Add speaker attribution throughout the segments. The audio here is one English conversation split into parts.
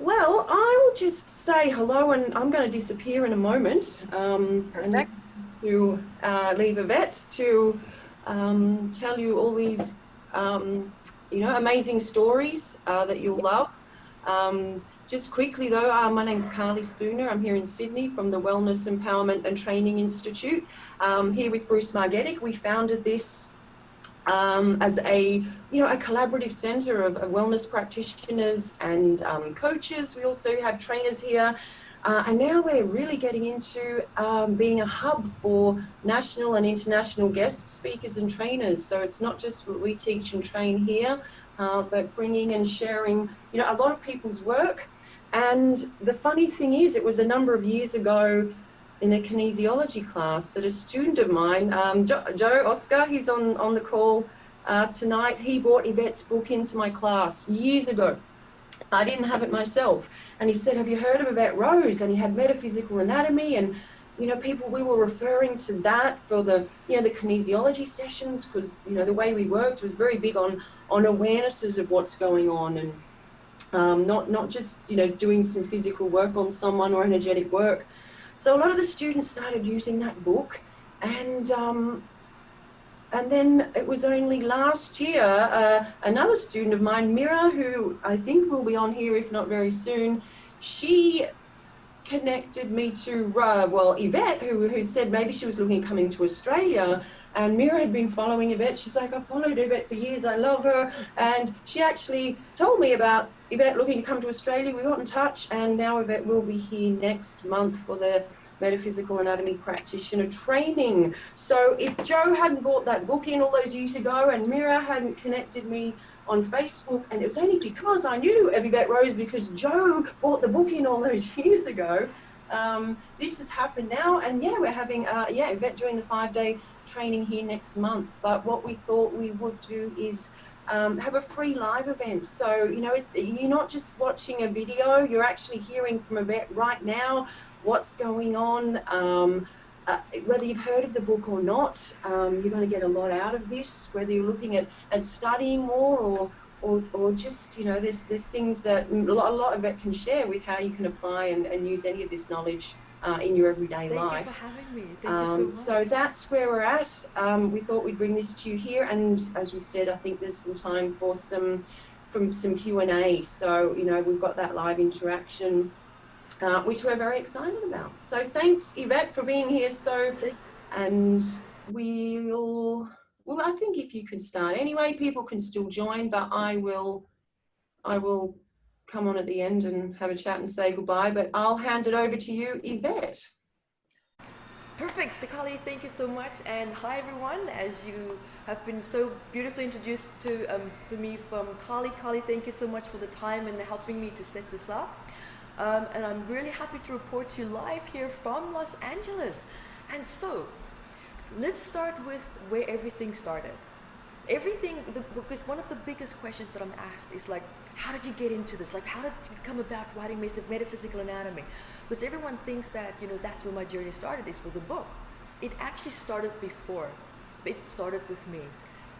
Speaker 1: Well, I'll just say hello, and I'm going to disappear in a moment. And
Speaker 2: Perfect.
Speaker 1: to leave Evette to tell you all these, amazing stories that you'll love. Just quickly though, my name's Carly Spooner. I'm here in Sydney from the Wellness Empowerment and Training Institute. Here with Bruce Margetic, we founded this as a collaborative center of wellness practitioners and coaches. We also have trainers here. And now we're really getting into being a hub for national and international guest speakers and trainers. So it's not just what we teach and train here, but bringing and sharing, a lot of people's work. And the funny thing is, it was a number of years ago in a kinesiology class that a student of mine, Joe Oscar, he's on the call tonight. He brought Evette's book into my class years ago. I didn't have it myself. And he said, have you heard of Evette Rose? And he had Metaphysical Anatomy, and we were referring to that for the kinesiology sessions, because the way we worked was very big on awarenesses of what's going on, and not just doing some physical work on someone or energetic work. So a lot of the students started using that book, and then it was only last year, another student of mine, Mira, who I think will be on here if not very soon, she connected me to, Evette, who said maybe she was looking at coming to Australia. And Mira had been following Evette. She's like, I've followed Evette for years. I love her. And she actually told me about Evette looking to come to Australia. We got in touch, and now Evette will be here next month for the Metaphysical Anatomy Practitioner training. So if Joe hadn't bought that book in all those years ago, and Mira hadn't connected me on Facebook, and it was only because I knew Evette Rose because Joe bought the book in all those years ago. This has happened now, and we're having Evette doing the 5-day training here next month. But what we thought we would do is have a free live event. So you're not just watching a video, you're actually hearing from Evette right now what's going on. Whether you've heard of the book or not, you're going to get a lot out of this, whether you're looking at studying more or just, there's things that a lot of it can share with how you can apply and use any of this knowledge in your everyday
Speaker 2: Thank you
Speaker 1: life.
Speaker 2: for having me. Thank you so much.
Speaker 1: So that's where we're at. We thought we'd bring this to you here, and as we said, I think there's some time for some Q&A. So we've got that live interaction, which we're very excited about. So thanks, Evette, for being here. And I think if you can start anyway, people can still join, but I will come on at the end and have a chat and say goodbye. But I'll hand it over to you, Evette.
Speaker 2: Perfect, Kali, thank you so much. And hi everyone, as you have been so beautifully introduced to for me from Kali. Kali, thank you so much for the time and helping me to set this up. And I'm really happy to report to you live here from Los Angeles. And so, let's start with where everything started. Because one of the biggest questions that I'm asked is like, how did you get into this? Like, how did you come about writing Metaphysical Anatomy? Because everyone thinks that, that's where my journey started, is with a book. It actually started before. It started with me.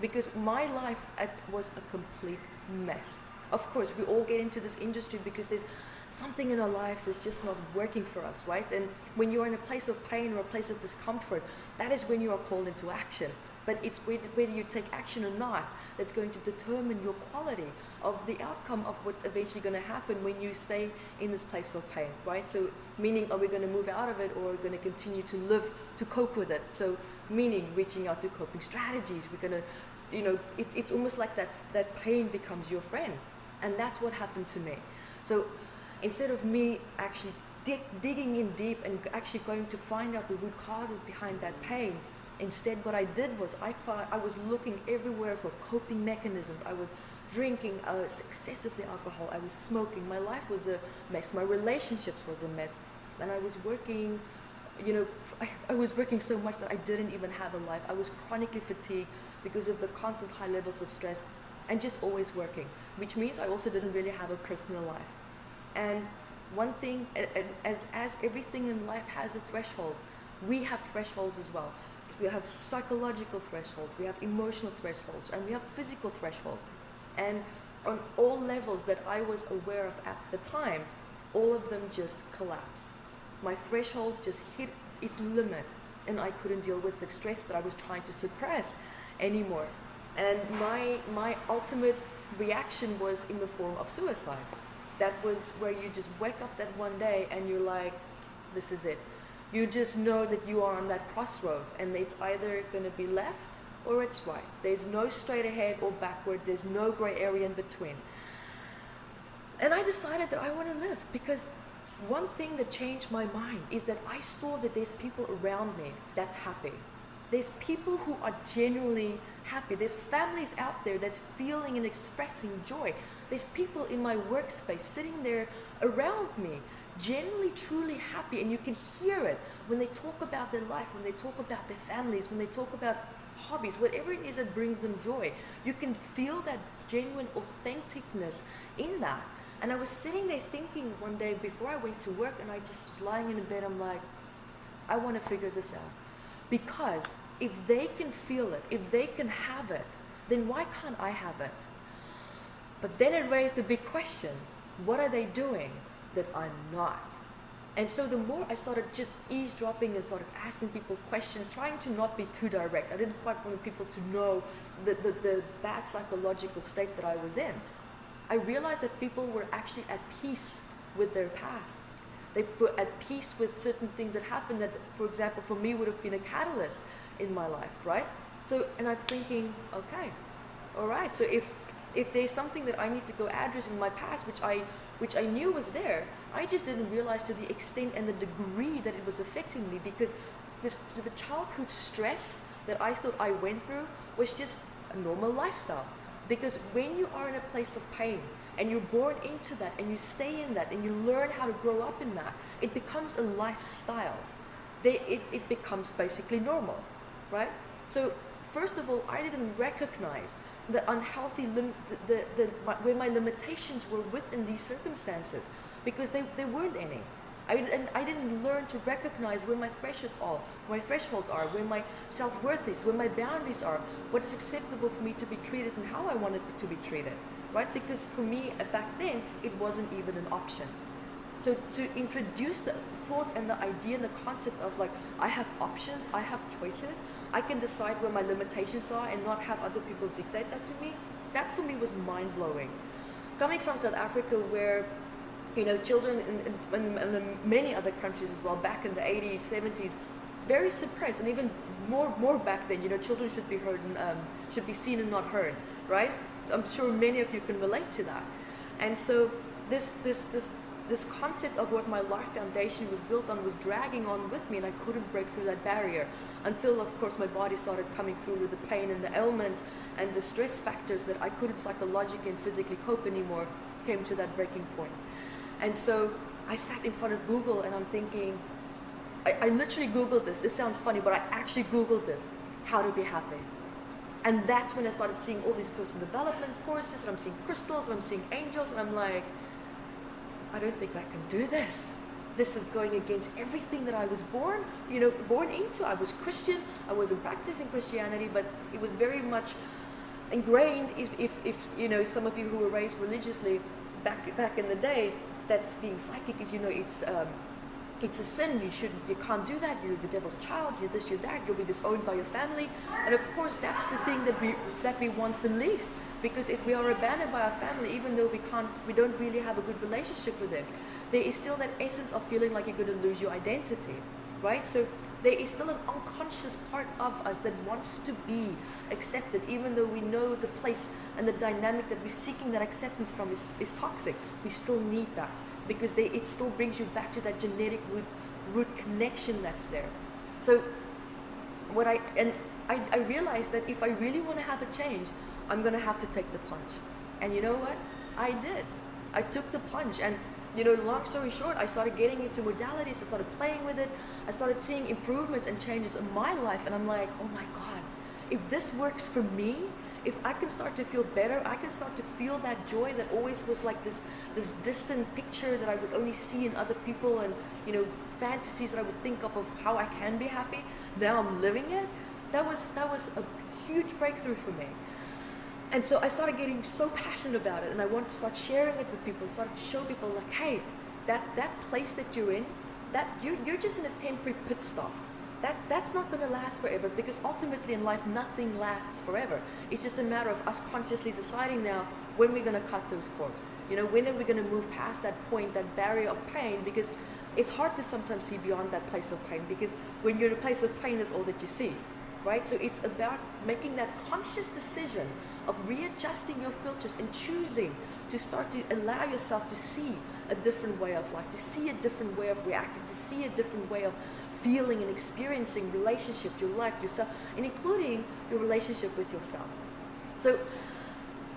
Speaker 2: Because my life was a complete mess. Of course, we all get into this industry because there's something in our lives that's just not working for us, right? And when you're in a place of pain or a place of discomfort, that is when you are called into action. But it's whether you take action or not that's going to determine your quality of the outcome of what's eventually going to happen when you stay in this place of pain, right? So meaning, are we going to move out of it, or are we going to continue to live to cope with it? So meaning, reaching out to coping strategies. We're going to, it's almost like that pain becomes your friend. And that's what happened to me. So instead of me actually digging in deep and actually going to find out the root causes behind that pain, instead what I did was I was looking everywhere for coping mechanisms. I was drinking excessively alcohol. I was smoking. My life was a mess. My relationships was a mess. And I was working, I was working so much that I didn't even have a life. I was chronically fatigued because of the constant high levels of stress and just always working, which means I also didn't really have a personal life. And one thing, as everything in life has a threshold, we have thresholds as well. We have psychological thresholds, we have emotional thresholds, and we have physical thresholds. And on all levels that I was aware of at the time, all of them just collapsed. My threshold just hit its limit, and I couldn't deal with the stress that I was trying to suppress anymore. And my ultimate reaction was in the form of suicide. That was where you just wake up that one day and you're like, this is it. You just know that you are on that crossroad, and it's either going to be left or it's right. There's no straight ahead or backward. There's no gray area in between. And I decided that I want to live, because one thing that changed my mind is that I saw that there's people around me that's happy. There's people who are genuinely happy. There's families out there that's feeling and expressing joy. There's people in my workspace sitting there around me, genuinely, truly happy, and you can hear it when they talk about their life, when they talk about their families, when they talk about hobbies, whatever it is that brings them joy. You can feel that genuine authenticness in that. And I was sitting there thinking one day before I went to work, and I just was lying in bed, I'm like, I want to figure this out. Because if they can feel it, if they can have it, then why can't I have it? But then it raised the big question, what are they doing that I'm not? And so the more I started just eavesdropping and started asking people questions, trying to not be too direct. I didn't quite want people to know the bad psychological state that I was in. I realized that people were actually at peace with their past. They were at peace with certain things that happened that, for example, for me would have been a catalyst in my life, right? So, and I'm thinking, okay, all right. So if there's something that I need to go address in my past, which I knew was there, I just didn't realize to the extent and the degree that it was affecting me, because the childhood stress that I thought I went through was just a normal lifestyle. Because when you are in a place of pain and you're born into that and you stay in that and you learn how to grow up in that, it becomes a lifestyle. It becomes basically normal, right? So first of all, I didn't recognize the unhealthy, where my limitations were within these circumstances, because they weren't any. I didn't learn to recognize where my thresholds are, where my self-worth is, where my boundaries are, what is acceptable for me to be treated and how I wanted to be treated, right? Because for me, back then, it wasn't even an option. So to introduce the thought and the idea and the concept of like, I have options, I have choices, I can decide where my limitations are and not have other people dictate that to me, that for me was mind-blowing. Coming from South Africa, where children in many other countries as well, back in the 80s, 70s, very suppressed, and even more back then, children should be heard and should be seen and not heard, right? I'm sure many of you can relate to that. And so this concept of what my life foundation was built on was dragging on with me, and I couldn't break through that barrier until, of course, my body started coming through with the pain and the ailments and the stress factors that I couldn't psychologically and physically cope anymore, came to that breaking point. And so I sat in front of Google and I'm thinking, I literally Googled this. This sounds funny, but I actually Googled this, how to be happy. And that's when I started seeing all these personal development courses, and I'm seeing crystals, and I'm seeing angels, and I'm like, I don't think I can do this. This is going against everything that I was born into. I was Christian. I wasn't practicing Christianity, but it was very much ingrained. If some of you who were raised religiously back in the days, that being psychic is, it's a sin. You can't do that. You're the devil's child. You're this. You're that. You'll be disowned by your family. And of course, that's the thing that we want the least. Because if we are abandoned by our family, even though we don't really have a good relationship with them, there is still that essence of feeling like you're going to lose your identity, right? So there is still an unconscious part of us that wants to be accepted, even though we know the place and the dynamic that we're seeking that acceptance from is toxic. We still need that, because it still brings you back to that genetic root connection that's there. So I realized that if I really want to have a change, I'm going to have to take the plunge. And you know what? I did. I took the plunge, and long story short, I started getting into modalities. I started playing with it. I started seeing improvements and changes in my life, and I'm like, oh my God, if this works for me, if I can start to feel better, I can start to feel that joy that always was like this distant picture that I would only see in other people, and fantasies that I would think of how I can be happy. Now I'm living it. That was a huge breakthrough for me. And so I started getting so passionate about it, and I wanted to start sharing it with people, start to show people like, hey, that place that you're in, that you're just in a temporary pit stop. That's not going to last forever, because ultimately in life nothing lasts forever. It's just a matter of us consciously deciding now when we're going to cut those cords. You know, when are we going to move past that point, that barrier of pain? Because it's hard to sometimes see beyond that place of pain, because when you're in a place of pain, that's all that you see, right? So it's about making that conscious decision of readjusting your filters and choosing to start to allow yourself to see a different way of life, to see a different way of reacting, to see a different way of feeling and experiencing relationship, your life, yourself, and including your relationship with yourself. So,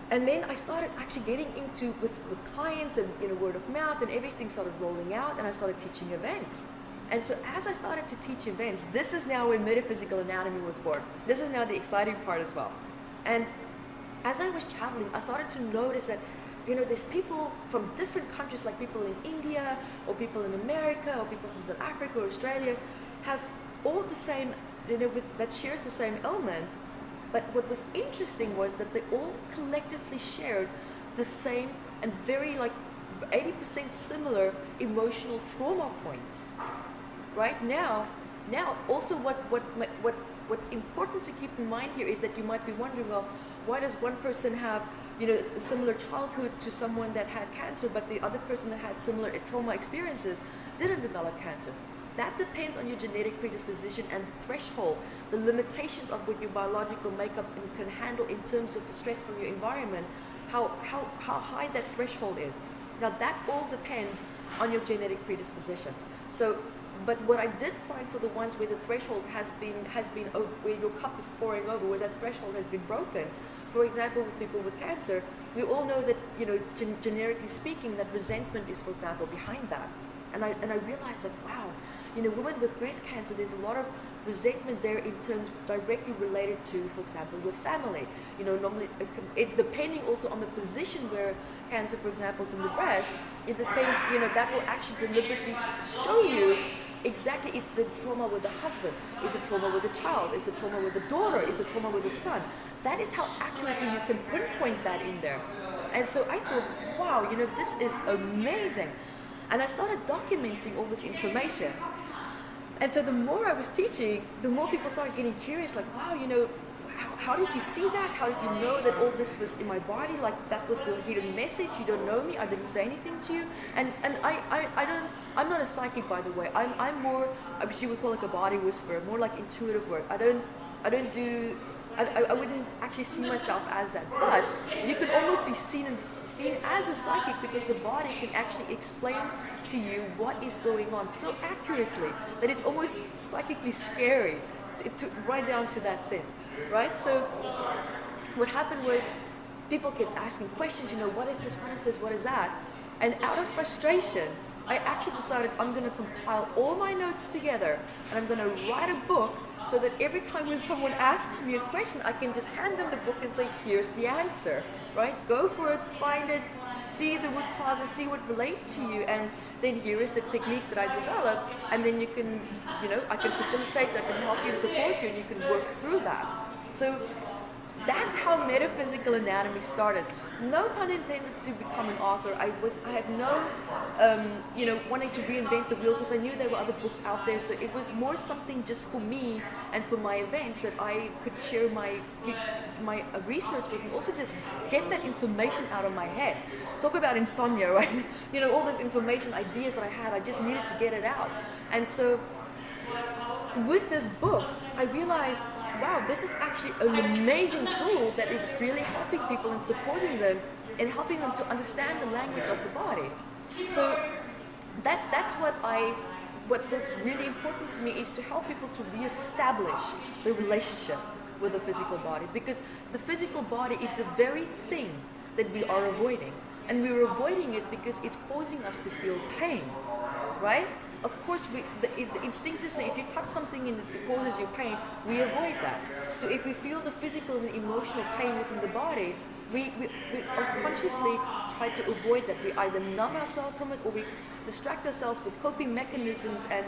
Speaker 2: and then I started actually getting into with clients and, you know, word of mouth, and everything started rolling out, and I started teaching events. And so as I started to teach events, this is now where Metaphysical Anatomy was born. This is now the exciting part as well. And as I was traveling, I started to notice that, you know, there's people from different countries, like people in India, or people in America, or people from South Africa or Australia, have all the same, you know, that shares the same ailment. But what was interesting was that they all collectively shared the same and very, like, 80% similar emotional trauma points. Right now also what's important to keep in mind here is that you might be wondering, well, why does one person have, you know, a similar childhood to someone that had cancer, but the other person that had similar trauma experiences didn't develop cancer? That depends on your genetic predisposition and threshold, the limitations of what your biological makeup can handle in terms of the stress from your environment, how high that threshold is. Now that all depends on your genetic predispositions. So, but what I did find for the ones where the threshold has been where your cup is pouring over, where that threshold has been broken, for example, with people with cancer, we all know that, you know, generically speaking, that resentment is, for example, behind that. And I realized that, wow, you know, women with breast cancer, there's a lot of resentment there in terms directly related to, for example, your family. You know, normally, it depending also on the position where cancer, for example, is in the breast, it depends, you know, that will actually deliberately show you exactly, is the trauma with the husband, is the trauma with the child, is the trauma with the daughter, is the trauma with the son. That is how accurately you can pinpoint that in there. And so I thought, wow, you know, this is amazing. And I started documenting all this information. And so the more I was teaching, the more people started getting curious, like, wow, you know, how did you see that? How did you know that all this was in my body? Like, that was the hidden message. You don't know me. I didn't say anything to you. And I'm not a psychic, by the way. I'm more, you would call it a body whisperer, more like intuitive work. I wouldn't actually see myself as that, but you can almost be seen as a psychic, because the body can actually explain to you what is going on so accurately that it's almost psychically scary to right down to that sense, right? So what happened was people kept asking questions, you know, what is this, what is this, what is that? And out of frustration, I actually decided I'm going to compile all my notes together, and I'm going to write a book, so that every time when someone asks me a question, I can just hand them the book and say, here's the answer, right? Go for it, find it, see the root causes, see what relates to you, and then here is the technique that I developed, and then you can, you know, I can facilitate, I can help you and support you, and you can work through that. So that's how Metaphysical Anatomy started. No pun intended to become an author. I had no, you know, wanting to reinvent the wheel, because I knew there were other books out there. So it was more something just for me and for my events, that I could share my research with, and also just get that information out of my head. Talk about insomnia, right? You know, all this information, ideas that I had, I just needed to get it out. And so with this book, I realized, wow, this is actually an amazing tool that is really helping people and supporting them and helping them to understand the language of the body. So that's what was really important for me, is to help people to reestablish the relationship with the physical body, because the physical body is the very thing that we are avoiding. And we're avoiding it because it's causing us to feel pain, right? Of course, instinctively, if you touch something and it causes you pain, we avoid that. So if we feel the physical and the emotional pain within the body, we unconsciously try to avoid that. We either numb ourselves from it, or we distract ourselves with coping mechanisms, and,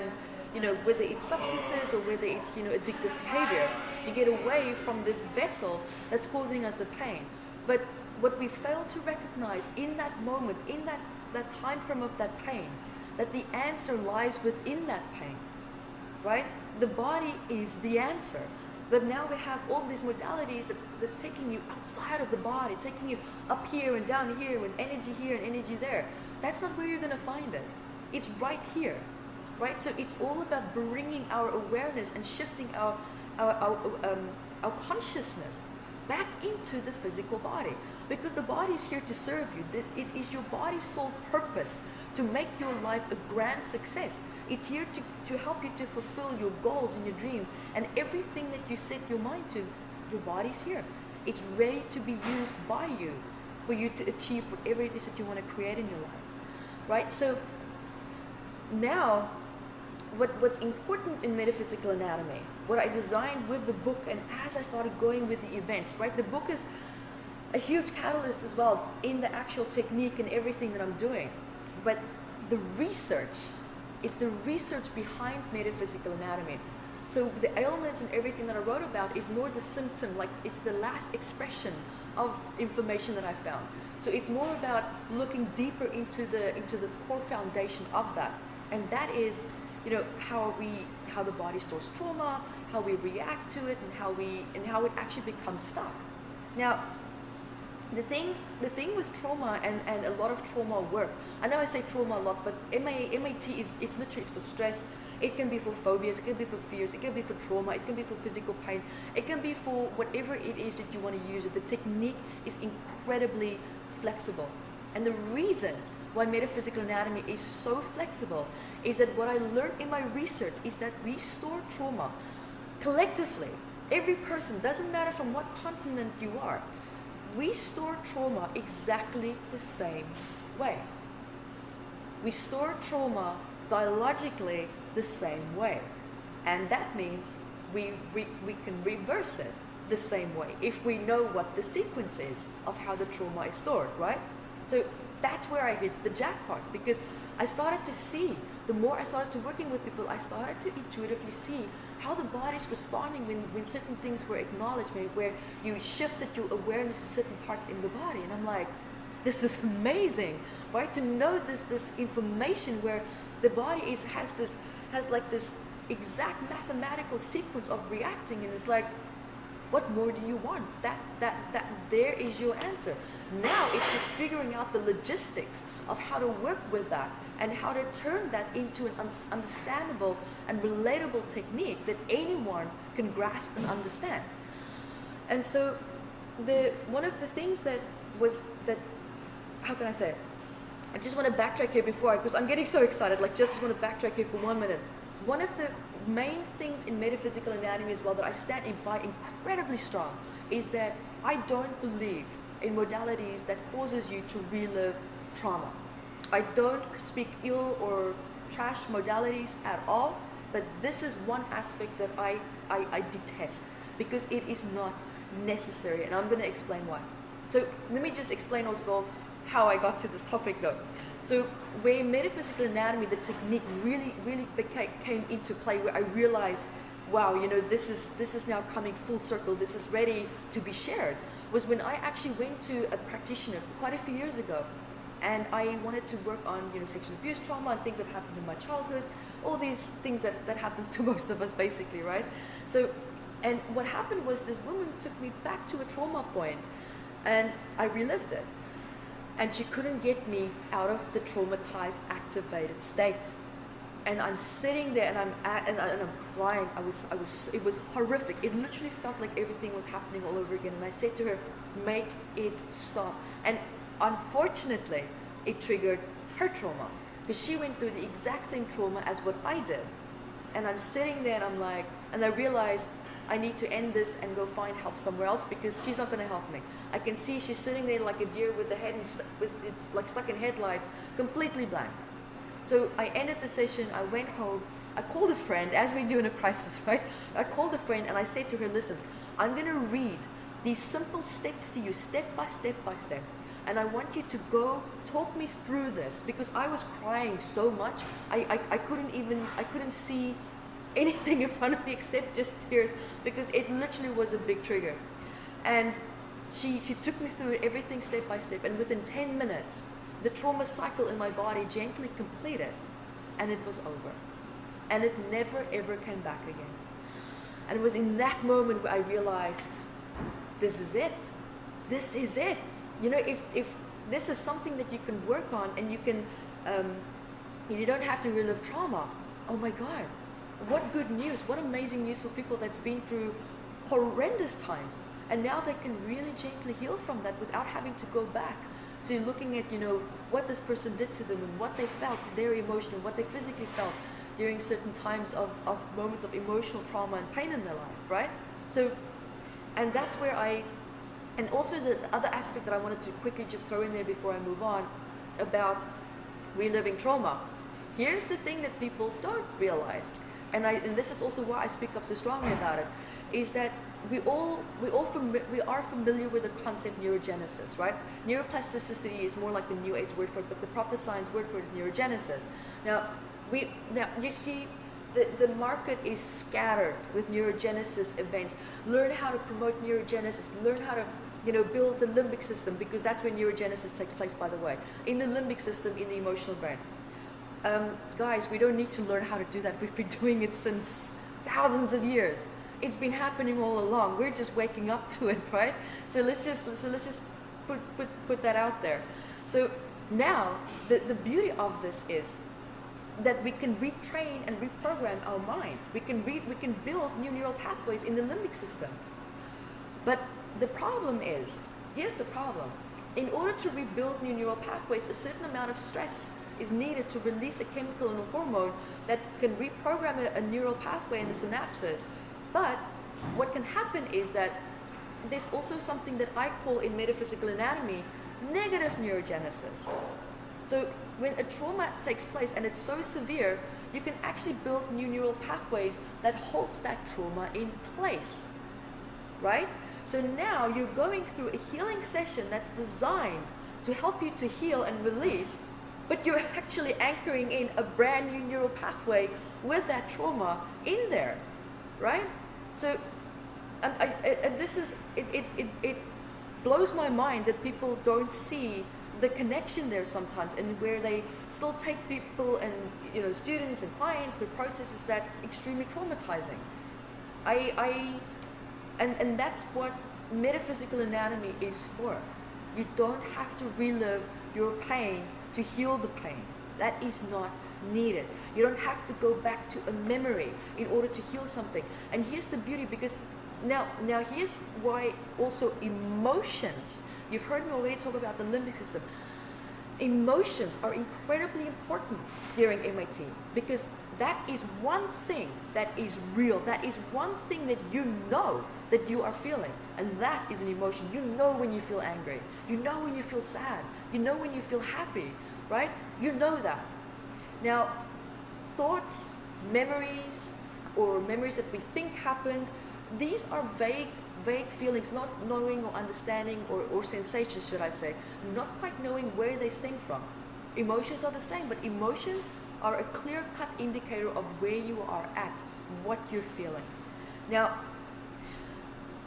Speaker 2: you know, whether it's substances or whether it's, you know, addictive behavior, to get away from this vessel that's causing us the pain. But what we fail to recognize in that moment, in that time frame of that pain, that the answer lies within that pain, right? The body is the answer. But now we have all these modalities that's taking you outside of the body, taking you up here and down here, and energy here and energy there. That's not where you're going to find it. It's right here, right? So it's all about bringing our awareness and shifting our consciousness back into the physical body, because the body is here to serve you. It is your body's sole purpose to make your life a grand success. It's here to help you to fulfill your goals and your dreams, and everything that you set your mind to, your body's here. It's ready to be used by you for you to achieve whatever it is that you want to create in your life, right? So now, what's important in metaphysical anatomy, what I designed with the book, and as I started going with the events, right? The book is a huge catalyst as well in the actual technique and everything that I'm doing. But the research is the research behind metaphysical anatomy. So the ailments and everything that I wrote about is more the symptom, like it's the last expression of information that I found. So it's more about looking deeper into the core foundation of that, and that is, you know, how the body stores trauma, how we react to it, and how it actually becomes stuck. Now, the thing with trauma and a lot of trauma work, I know I say trauma a lot, but MAT it's literally for stress. It can be for phobias, it can be for fears, it can be for trauma, it can be for physical pain, it can be for whatever it is that you want to use it. The technique is incredibly flexible. And the reason why metaphysical anatomy is so flexible is that what I learned in my research is that we store trauma collectively. Every person, doesn't matter from what continent you are, we store trauma exactly the same way. We store trauma biologically the same way. And that means we can reverse it the same way if we know what the sequence is of how the trauma is stored, right? So that's where I hit the jackpot, because I started to see, the more I started to working with people, I started to intuitively see how the body's responding when certain things were acknowledged, where you shifted your awareness to certain parts in the body. And I'm like, this is amazing, right? To know this information where the body has like this exact mathematical sequence of reacting, and it's like, what more do you want? That there is your answer. Now it's just figuring out the logistics of how to work with that and how to turn that into an understandable and relatable technique that anyone can grasp and understand. And so one of the things that how can I say it? I just want to backtrack here because I'm getting so excited, just want to backtrack here for 1 minute. One of the main things in metaphysical anatomy as well that I stand by incredibly strong is that I don't believe in modalities that causes you to relive trauma. I don't speak ill or trash modalities at all, but this is one aspect that I detest, because it is not necessary, and I'm going to explain why. So let me just explain as well how I got to this topic though. So where metaphysical anatomy, the technique really came into play, where I realized, wow, this is now coming full circle, this is ready to be shared, was when I actually went to a practitioner quite a few years ago, and I wanted to work on sexual abuse trauma and things that happened in my childhood, all these things that happens to most of us basically, right? So, and what happened was this woman took me back to a trauma point, and I relived it. And she couldn't get me out of the traumatized, activated state. And I'm sitting there, and I'm crying. It was horrific. It literally felt like everything was happening all over again. And I said to her, make it stop. And unfortunately, it triggered her trauma, because she went through the exact same trauma as what I did. And I'm sitting there, and I'm like, and I realized I need to end this and go find help somewhere else, because she's not going to help me. I can see she's sitting there like a deer with the head it's like stuck in headlights, completely blank. So I ended the session. I went home. I called a friend, as we do in a crisis, right? I called a friend and I said to her, listen, I'm going to read these simple steps to you, step by step by step. And I want you to go talk me through this, because I was crying so much. I couldn't see anything in front of me except just tears, because it literally was a big trigger. And she took me through everything step by step, and within 10 minutes, the trauma cycle in my body gently completed, and it was over. And it never ever came back again. And it was in that moment where I realized, this is it. This is it. You know, if this is something that you can work on, and you can, you don't have to relive trauma. Oh my God, what good news, what amazing news for people that's been through horrendous times. And now they can really gently heal from that without having to go back to looking at, you know, what this person did to them and what they felt, their emotion, what they physically felt during certain times of moments of emotional trauma and pain in their life, right? So, and that's where and also the other aspect that I wanted to quickly just throw in there before I move on about reliving trauma. Here's the thing that people don't realize, and this is also why I speak up so strongly about it, is that we are familiar with the concept neurogenesis, right? Neuroplasticity is more like the New Age word for it, but the proper science word for it is neurogenesis. Now you see, the market is scattered with neurogenesis events. Learn how to promote neurogenesis. Learn how to, you know, build the limbic system, because that's where neurogenesis takes place, by the way, in the limbic system, in the emotional brain. Guys, we don't need to learn how to do that. We've been doing it since thousands of years. It's been happening all along. We're just waking up to it, right? So let's just put that out there. So now the beauty of this is that we can retrain and reprogram our mind. We can build new neural pathways in the limbic system. But the problem is, here's the problem. In order to rebuild new neural pathways, a certain amount of stress is needed to release a chemical and a hormone that can reprogram a neural pathway in the synapses. But what can happen is that there's also something that I call in metaphysical anatomy negative neurogenesis. So when a trauma takes place and it's so severe, you can actually build new neural pathways that holds that trauma in place, right? So now you're going through a healing session that's designed to help you to heal and release, but you're actually anchoring in a brand new neural pathway with that trauma in there, right? So, and this is, it blows my mind that people don't see the connection there sometimes, and where they still take people and, you know, students and clients through processes that extremely traumatizing. And that's what metaphysical anatomy is for. You don't have to relive your pain to heal the pain. That is not needed. You don't have to go back to a memory in order to heal something. And here's the beauty, because now here's why also emotions, you've heard me already talk about the limbic system. Emotions are incredibly important during MAT, because that is one thing that is real. That is one thing that you know that you are feeling, and that is an emotion. You know when you feel angry. You know when you feel sad. You know when you feel happy, right? You know that. Now, thoughts, memories, or memories that we think happened, these are vague feelings, not knowing or understanding, or sensations, should I say, not quite knowing where they stem from. Emotions are the same, but emotions are a clear-cut indicator of where you are at, what you're feeling. Now,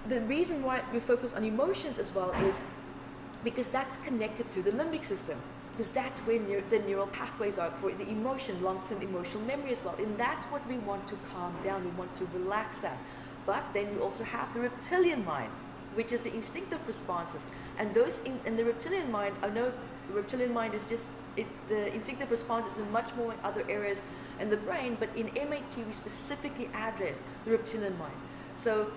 Speaker 2: the reason why we focus on emotions as well is because that's connected to the limbic system, because that's where the neural pathways are for the emotion, long-term emotional memory as well, and that's what we want to calm down. We want to relax that. But then we also have the reptilian mind, which is the instinctive responses. And those in the reptilian mind, I know the reptilian mind is just, the instinctive response is in much more in other areas in the brain, but in MAT we specifically address the reptilian mind. So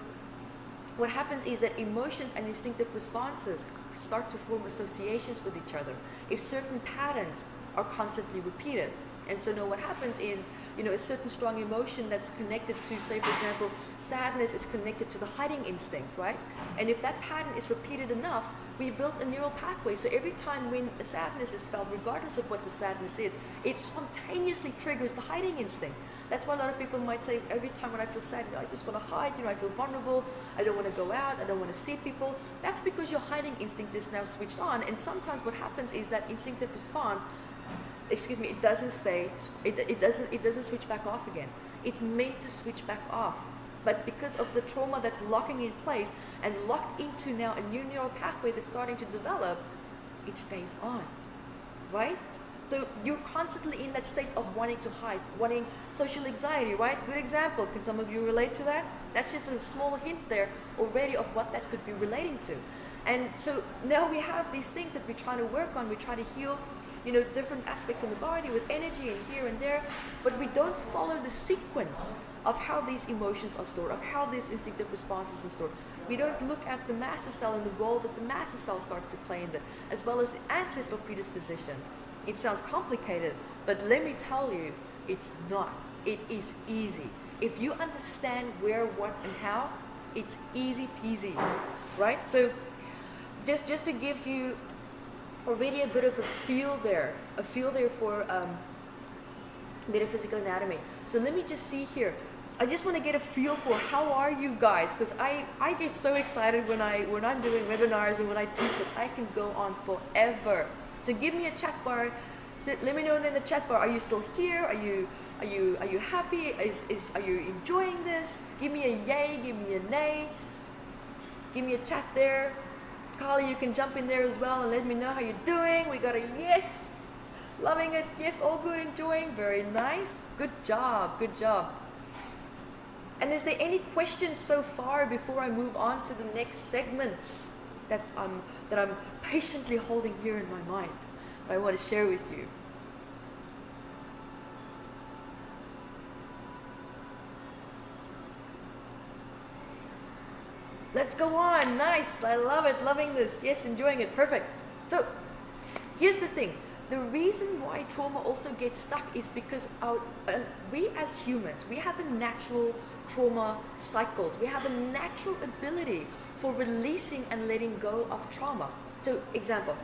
Speaker 2: what happens is that emotions and instinctive responses start to form associations with each other if certain patterns are constantly repeated. And so now what happens is, you know, a certain strong emotion that's connected to, say for example, sadness is connected to the hiding instinct, right? And if that pattern is repeated enough, we build a neural pathway. So every time when a sadness is felt, regardless of what the sadness is, it spontaneously triggers the hiding instinct. That's why a lot of people might say, every time when I feel sad, I just want to hide, you know, I feel vulnerable, I don't want to go out, I don't want to see people. That's because your hiding instinct is now switched on. And sometimes what happens is that instinctive response, it doesn't stay, it doesn't switch back off again. It's meant to switch back off But because of the trauma that's locking in place and locked into now a new neural pathway that's starting to develop, it stays on, right? So you're constantly in that state of wanting to hide, wanting social anxiety, right? Good example. Can some of you relate to that? That's just a small hint there already of what that could be relating to. And so now we have these things that we're trying to work on. We try to heal, different aspects of the body with energy and here and there, but we don't follow the sequence of how these emotions are stored, of how these instinctive responses are stored. We don't look at the master cell and the role that the master cell starts to play in that, as well as the ancestral predisposition. It sounds complicated, but let me tell you, it's not. It is easy. If you understand where, what, and how, it's easy peasy, right? So just to give you already a bit of a feel there for metaphysical anatomy. So let me just see here. I just want to get a feel for how are you guys, because I get so excited when I'm doing webinars and when I teach it. I can go on forever. So give me a chat bar. Let me know in the chat bar. Are you still here? Are you happy? Are you enjoying this? Give me a yay. Give me a nay. Give me a chat there. Carly, you can jump in there as well and let me know how you're doing. We got a yes. Loving it. Yes, all good. Enjoying. Very nice. Good job. Good job. And is there any questions so far before I move on to the next segments that I'm patiently holding here in my mind that I want to share with you? Let's go on. Nice. I love it. Loving this. Yes, enjoying it. Perfect. So here's the thing. The reason why trauma also gets stuck is because we as humans, we have a natural trauma cycles. We have a natural ability for releasing and letting go of trauma. So example,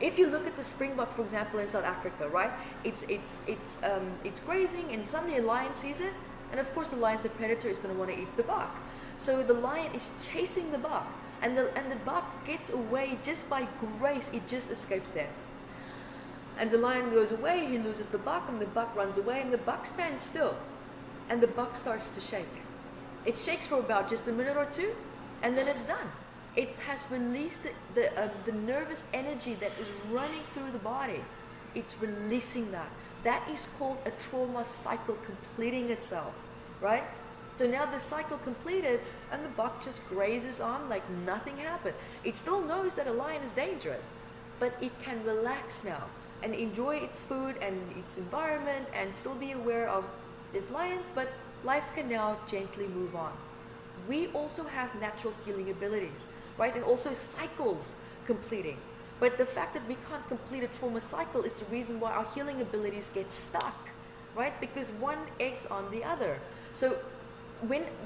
Speaker 2: if you look at the springbok, for example, in South Africa, right? It's grazing and suddenly a lion sees it, and of course the lion's a predator, is going to want to eat the buck. So the lion is chasing the buck, and the buck gets away just by grace. It just escapes death. And the lion goes away, he loses the buck, and the buck runs away, and the buck stands still. And the buck starts to shake. It shakes for about just a minute or two, and then it's done. It has released the nervous energy that is running through the body. It's releasing that. That is called a trauma cycle completing itself, right? So now the cycle completed, and the buck just grazes on like nothing happened. It still knows that a lion is dangerous, but it can relax now and enjoy its food and its environment and still be aware of these lions, but life can now gently move on. We also have natural healing abilities, right? And also cycles completing. But the fact that we can't complete a trauma cycle is the reason why our healing abilities get stuck, right? Because one eggs on the other. So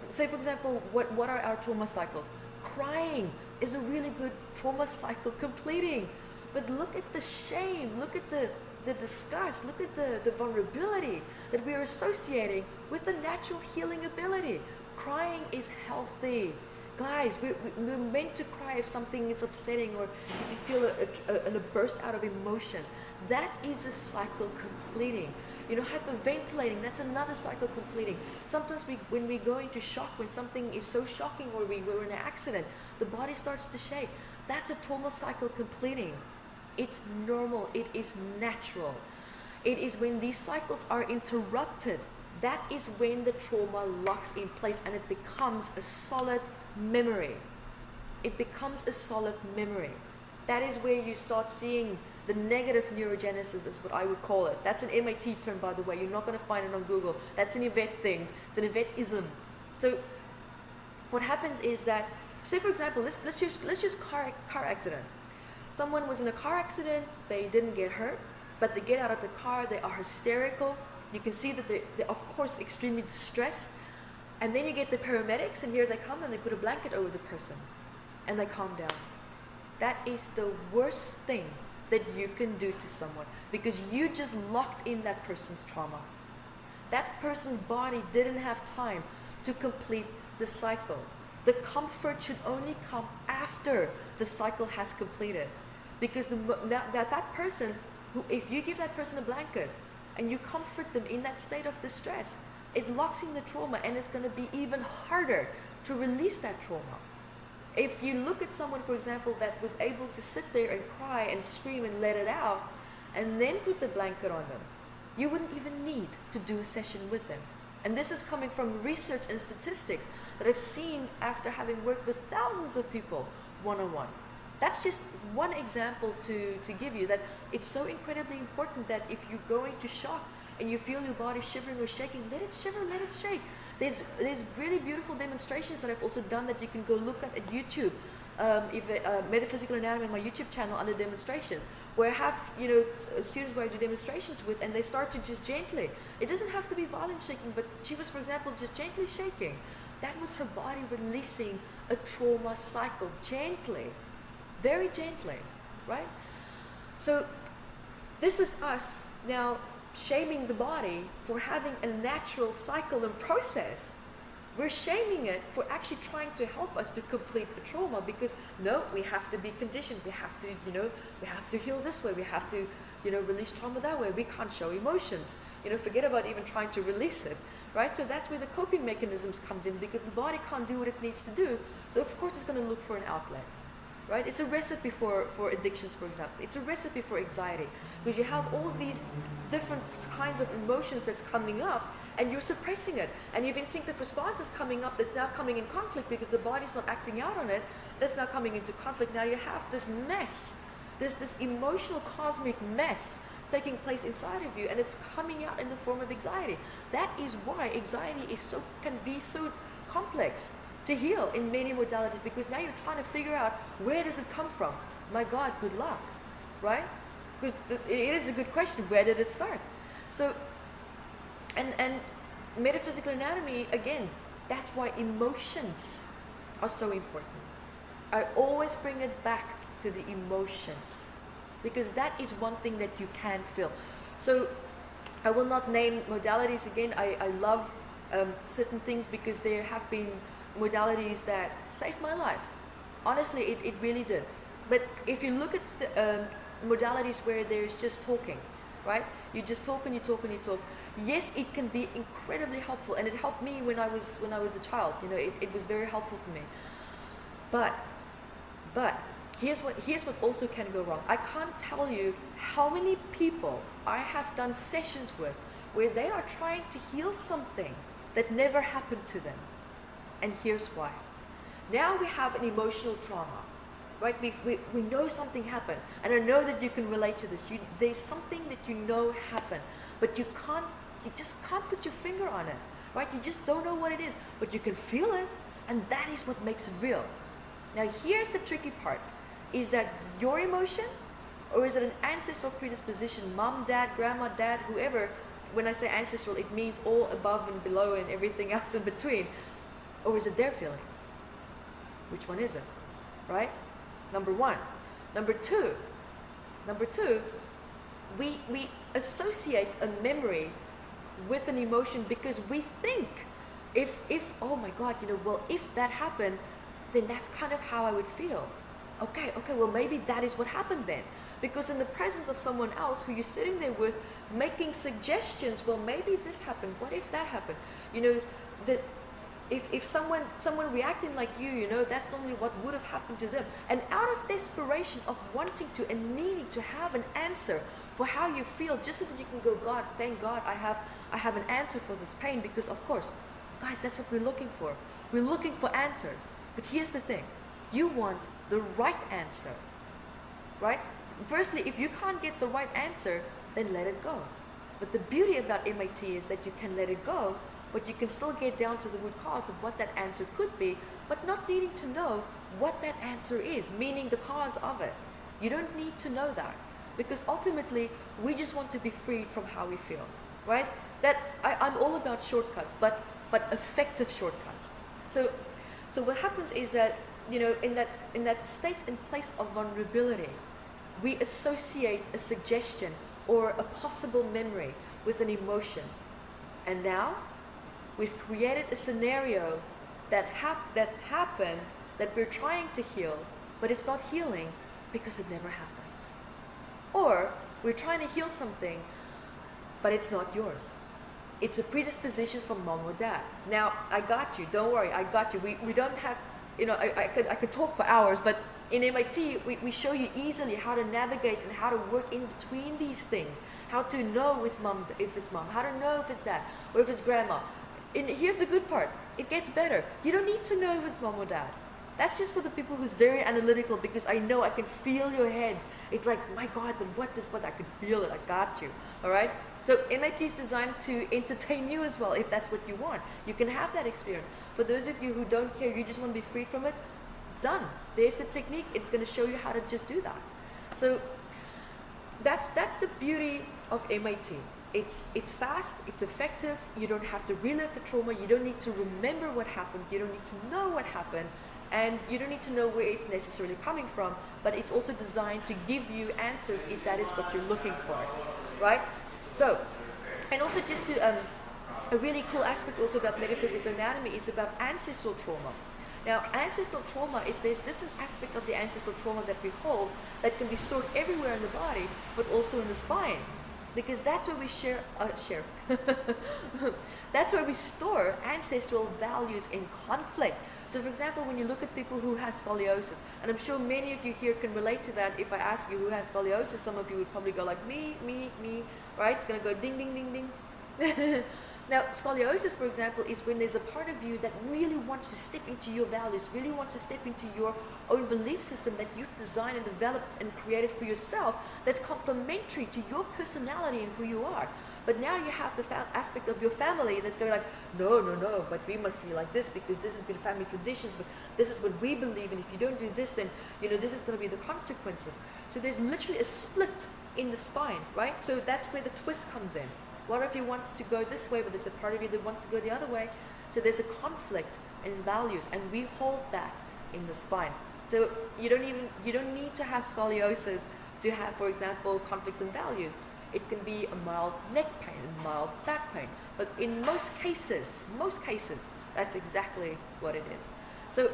Speaker 2: say for example, what are our trauma cycles? Crying is a really good trauma cycle completing. But look at the shame, look at the disgust, look at the vulnerability that we are associating with the natural healing ability. Crying is healthy. Guys, we're meant to cry if something is upsetting or if you feel a burst out of emotions. That is a cycle completing. Hyperventilating, that's another cycle completing. Sometimes when we go into shock, when something is so shocking or we were in an accident, the body starts to shake. That's a trauma cycle completing. It's normal. It is natural. It is when these cycles are interrupted, that is when the trauma locks in place and it becomes a solid memory. It becomes a solid memory. That is where you start seeing the negative neurogenesis, is what I would call it. That's an MIT term, by the way. You're not going to find it on Google. That's an Evette thing. It's an Evette-ism. So what happens is that, say for example, let's use car accident. Someone was in a car accident, they didn't get hurt, but they get out of the car, they are hysterical. You can see that they're of course extremely distressed. And then you get the paramedics, and here they come and they put a blanket over the person and they calm down. That is the worst thing that you can do to someone, because you just locked in that person's trauma. That person's body didn't have time to complete the cycle. The comfort should only come after the cycle has completed. Because that person, if you give that person a blanket and you comfort them in that state of distress, it locks in the trauma, and it's going to be even harder to release that trauma. If you look at someone, for example, that was able to sit there and cry and scream and let it out, and then put the blanket on them, you wouldn't even need to do a session with them. And this is coming from research and statistics that I've seen after having worked with thousands of people one-on-one. That's just one example to give you that it's so incredibly important that if you're going to shock and you feel your body shivering or shaking, let it shiver, let it shake. There's really beautiful demonstrations that I've also done that you can go look at YouTube. Metaphysical Anatomy on my YouTube channel under demonstrations, where I have students where I do demonstrations with, and they start to just gently. It doesn't have to be violent shaking, but she was, for example, just gently shaking. That was her body releasing a trauma cycle gently, very gently, right? So this is us now shaming the body for having a natural cycle and process. We're shaming it for actually trying to help us to complete the trauma, because no, we have to be conditioned. We have to, we have to heal this way. We have to, release trauma that way. We can't show emotions. Forget about even trying to release it, right? So that's where the coping mechanisms comes in, because the body can't do what it needs to do. So of course it's going to look for an outlet, right? It's a recipe for addictions, for example. It's a recipe for anxiety, because you have all of these different kinds of emotions that's coming up, and you're suppressing it, and you have instinctive responses coming up that's now coming in conflict because the body's not acting out on it. That's now coming into conflict. Now you have this mess, this emotional cosmic mess taking place inside of you, and it's coming out in the form of anxiety. That is why anxiety can be so complex to heal in many modalities, because now you're trying to figure out, where does it come from? My God, good luck, right? Because it is a good question. Where did it start? So, and metaphysical anatomy, again, that's why emotions are so important. I always bring it back to the emotions, because that is one thing that you can feel. So I will not name modalities again. I love certain things, because there have been modalities that saved my life. Honestly, it really did. But if you look at the modalities where there's just talking, right? You just talk and you talk and you talk. Yes, it can be incredibly helpful, and it helped me when I was a child. It was very helpful for me. But here's what also can go wrong. I can't tell you how many people I have done sessions with where they are trying to heal something that never happened to them. And here's why. Now we have an emotional trauma, right? We know something happened, and I know that you can relate to this. There's something that happened, but you just can't put your finger on it, right? You just don't know what it is, but you can feel it, and that is what makes it real. Now here's the tricky part. Is that your emotion, or is it an ancestral predisposition, mom, dad, grandma, dad, whoever? When I say ancestral, it means all above and below and everything else in between. Or is it their feelings? Which one is it, right? Number one. Number two, we associate a memory with an emotion because we think if oh my God, well, if that happened, then that's kind of how I would feel. Okay, well, maybe that is what happened then. Because in the presence of someone else who you're sitting there with, making suggestions, well, maybe this happened, what if that happened? That if someone reacting like you, that's normally what would have happened to them. And out of desperation of wanting to and needing to have an answer for how you feel, just so that you can go, God, thank God I have an answer for this pain. Because of course, guys, that's what we're looking for. We're looking for answers. But here's the thing. You want the right answer, right? Firstly, if you can't get the right answer, then let it go. But the beauty about MAT is that you can let it go, but you can still get down to the root cause of what that answer could be, but not needing to know what that answer is, meaning the cause of it. You don't need to know that, because ultimately we just want to be freed from how we feel, right? I'm all about shortcuts, but effective shortcuts. So what happens is that, in that state and place of vulnerability, we associate a suggestion or a possible memory with an emotion. And now we've created a scenario that happened that we're trying to heal, but it's not healing because it never happened. Or we're trying to heal something, but it's not yours. it's a predisposition from mom or dad. Now, I got you. Don't worry, I got you. We don't have, I could talk for hours, but in MIT, we show you easily how to navigate and how to work in between these things. How to know if it's mom, how to know if it's dad, or if it's grandma. And here's the good part. It gets better. You don't need to know if it's mom or dad. That's just for the people who's very analytical, because I know I can feel your heads. It's like, my God, but what this, what? I can feel it. I got you. All right? So MIT is designed to entertain you as well, if that's what you want. You can have that experience. For those of you who don't care, you just want to be freed from it, done. There's the technique. It's going to show you how to just do that. So that's the beauty of MIT. It's fast, it's effective. You don't have to relive the trauma. You don't need to remember what happened. You don't need to know what happened. And you don't need to know where it's necessarily coming from, but it's also designed to give you answers if that is what you're looking for, right? So, and also just to, a really cool aspect also about metaphysical anatomy is about ancestral trauma. Now, ancestral trauma there's different aspects of the ancestral trauma that we hold that can be stored everywhere in the body, but also in the spine. Because that's where we that's where we store ancestral values in conflict. So for example, when you look at people who have scoliosis, and I'm sure many of you here can relate to that. If I ask you who has scoliosis, some of you would probably go like, me, right? It's going to go ding, ding, ding, ding. Now, scoliosis, for example, is when there's a part of you that really wants to step into your values, really wants to step into your own belief system that you've designed and developed and created for yourself that's complementary to your personality and who you are. But now you have the aspect of your family that's going like, no, but we must be like this because this has been family conditions, but this is what we believe, and if you don't do this, then, this is going to be the consequences. So there's literally a split in the spine, right? So that's where the twist comes in. One of you wants to go this way, but there's a part of you that wants to go the other way. So there's a conflict in values, and we hold that in the spine. So you don't need to have scoliosis to have, for example, conflicts in values. It can be a mild neck pain, a mild back pain. But in most cases, that's exactly what it is. So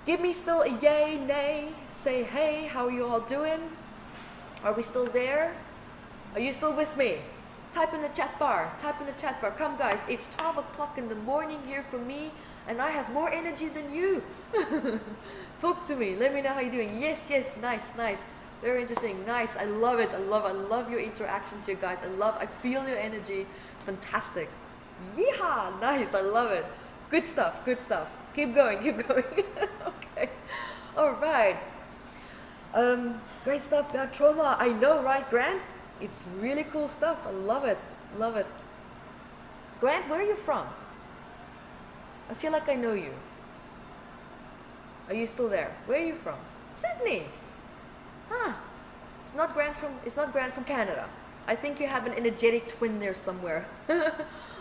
Speaker 2: give me still a yay, nay, say hey, how are you all doing? Are we still there? Are you still with me? Type in the chat bar. Come guys, it's 12 o'clock in the morning here for me, and I have more energy than you. Talk to me. Let me know how you're doing. Yes, nice. Very interesting. Nice. I love it. I love your interactions here, guys. I feel your energy. It's fantastic. Yeehaw! Nice. I love it. Good stuff. Keep going. Okay. All right. Great stuff about trauma. I know, right, Grant? It's really cool stuff. I love it. Grant, where are you from? I feel like I know you. Are you still there? Where are you from? Sydney. Huh. It's not Grant from Canada. I think you have an energetic twin there somewhere.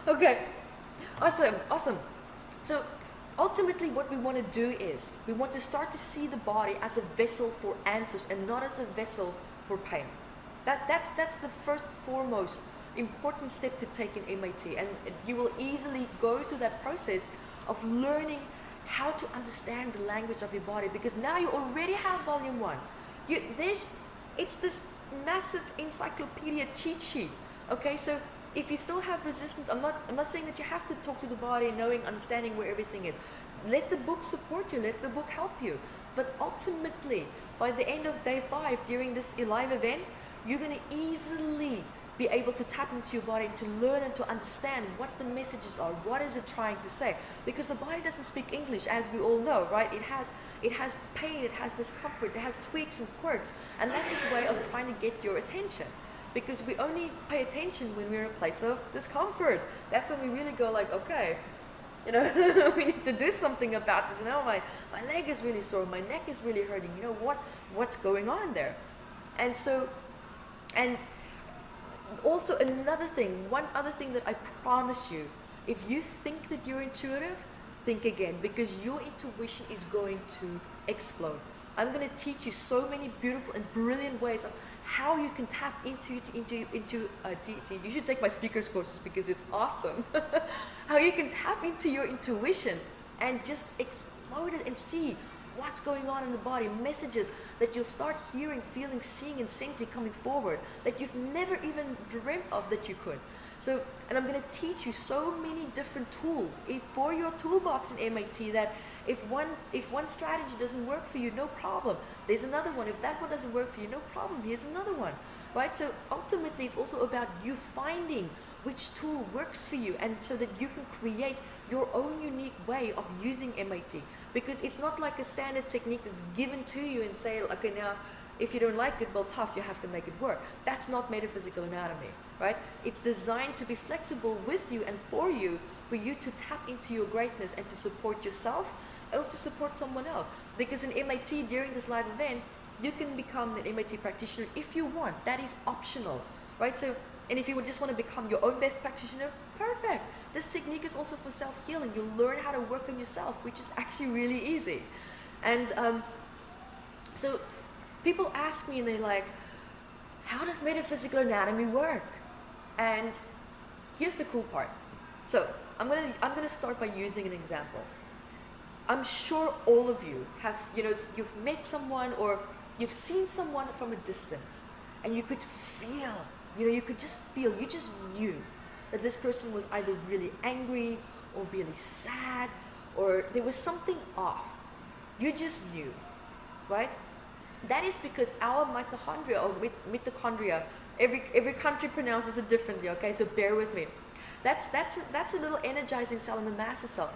Speaker 2: Okay. Awesome. So ultimately what we want to do is we want to start to see the body as a vessel for answers and not as a vessel for pain. That's the first foremost important step to take in MIT, and you will easily go through that process of learning how to understand the language of your body, because now you already have volume 1. It's this massive encyclopedia cheat sheet. Okay, so if you still have resistance, I'm not saying that you have to talk to the body, knowing, understanding where everything is. Let the book support you, let the book help you. But ultimately, by the end of day 5 during this live event, you're going to easily be able to tap into your body and to learn and to understand what the messages are, what is it trying to say. Because the body doesn't speak English, as we all know, right? It has pain, it has discomfort, it has tweaks and quirks, and that's its way of trying to get your attention. Because we only pay attention when we're in a place of discomfort. That's when we really go like, okay, we need to do something about this. My leg is really sore, my neck is really hurting. What's going on there? And also one other thing that I promise you, if you think that you're intuitive, think again, because your intuition is going to explode. I'm going to teach you so many beautiful and brilliant ways of how you can tap into you should take my speakers courses because it's awesome. How you can tap into your intuition and just explode it and see what's going on in the body, messages that you'll start hearing, feeling, seeing, and sensing coming forward that you've never even dreamt of that you could. So, and I'm going to teach you so many different tools for your toolbox in MAT, that if one strategy doesn't work for you, no problem. There's another one. If that one doesn't work for you, no problem. Here's another one. Right? So ultimately, it's also about you finding which tool works for you, and so that you can create your own unique way of using MAT. Because it's not like a standard technique that's given to you and say, okay, now if you don't like it, well, tough, you have to make it work. That's not metaphysical anatomy, right? It's designed to be flexible with you and for you to tap into your greatness and to support yourself or to support someone else. Because in MAT, during this live event, you can become an MAT practitioner if you want. That is optional, right? So, and if you would just want to become your own best practitioner, perfect. This technique is also for self-healing. You'll learn how to work on yourself, which is actually really easy. And so people ask me, and they're like, how does metaphysical anatomy work? And here's the cool part. So I'm gonna start by using an example. I'm sure all of you have, you've met someone or you've seen someone from a distance, and you could feel, you just knew that this person was either really angry or really sad, or there was something off. You just knew, right? That is because our mitochondria, or mitochondria, every country pronounces it differently, okay, so bear with me. That's a little energizing cell in the master cell.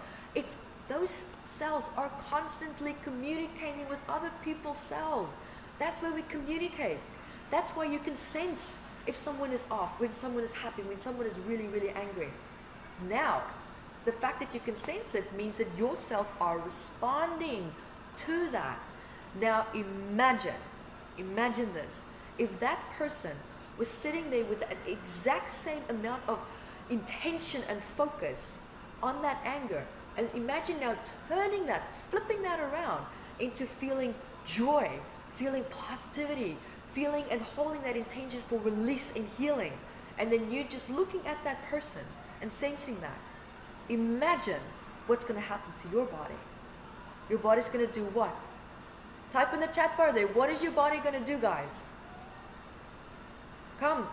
Speaker 2: Those cells are constantly communicating with other people's cells. That's where we communicate. That's why you can sense if someone is off, when someone is happy, when someone is really, really angry. Now, the fact that you can sense it means that your cells are responding to that. Now imagine this. If that person was sitting there with an exact same amount of intention and focus on that anger, and imagine now turning that, flipping that around into feeling joy, feeling positivity, feeling and holding that intention for release and healing, and then you just looking at that person and sensing that. Imagine what's going to happen to your body. Your body's going to do what? Type in the chat bar there, what is your body going to do, guys? Come.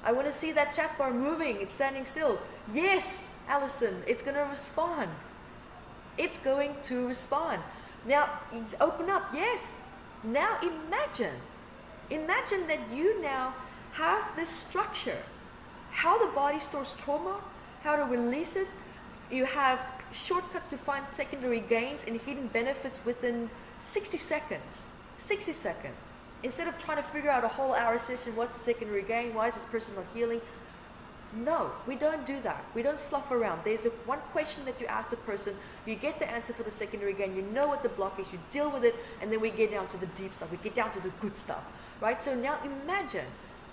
Speaker 2: I want to see that chat bar moving. It's standing still. Yes, Allison, it's going to respond. It's going to respond. Now, it's open up. Yes. Now imagine that you now have this structure. How the body stores trauma, how to release it. You have shortcuts to find secondary gains and hidden benefits within 60 seconds. 60 seconds. Instead of trying to figure out a whole hour session, what's the secondary gain? Why is this person not healing? No, we don't do that. We don't fluff around. There's one question that you ask the person, you get the answer for the secondary gain, you know what the block is, you deal with it, and then we get down to the deep stuff, we get down to the good stuff, right? So now imagine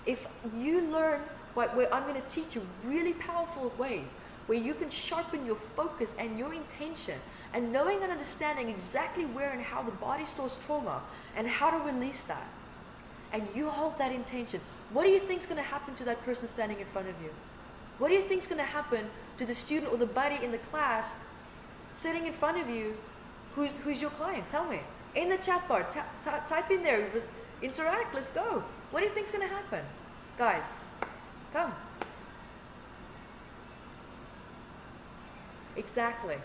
Speaker 2: if you learn where I'm going to teach you really powerful ways where you can sharpen your focus and your intention, and knowing and understanding exactly where and how the body stores trauma and how to release that. And you hold that intention. What do you think is going to happen to that person standing in front of you? What do you think is going to happen to the student or the buddy in the class sitting in front of you who's your client? Tell me. In the chat bar, type in there, interact, let's go. What do you think is going to happen? Guys, come. Exactly.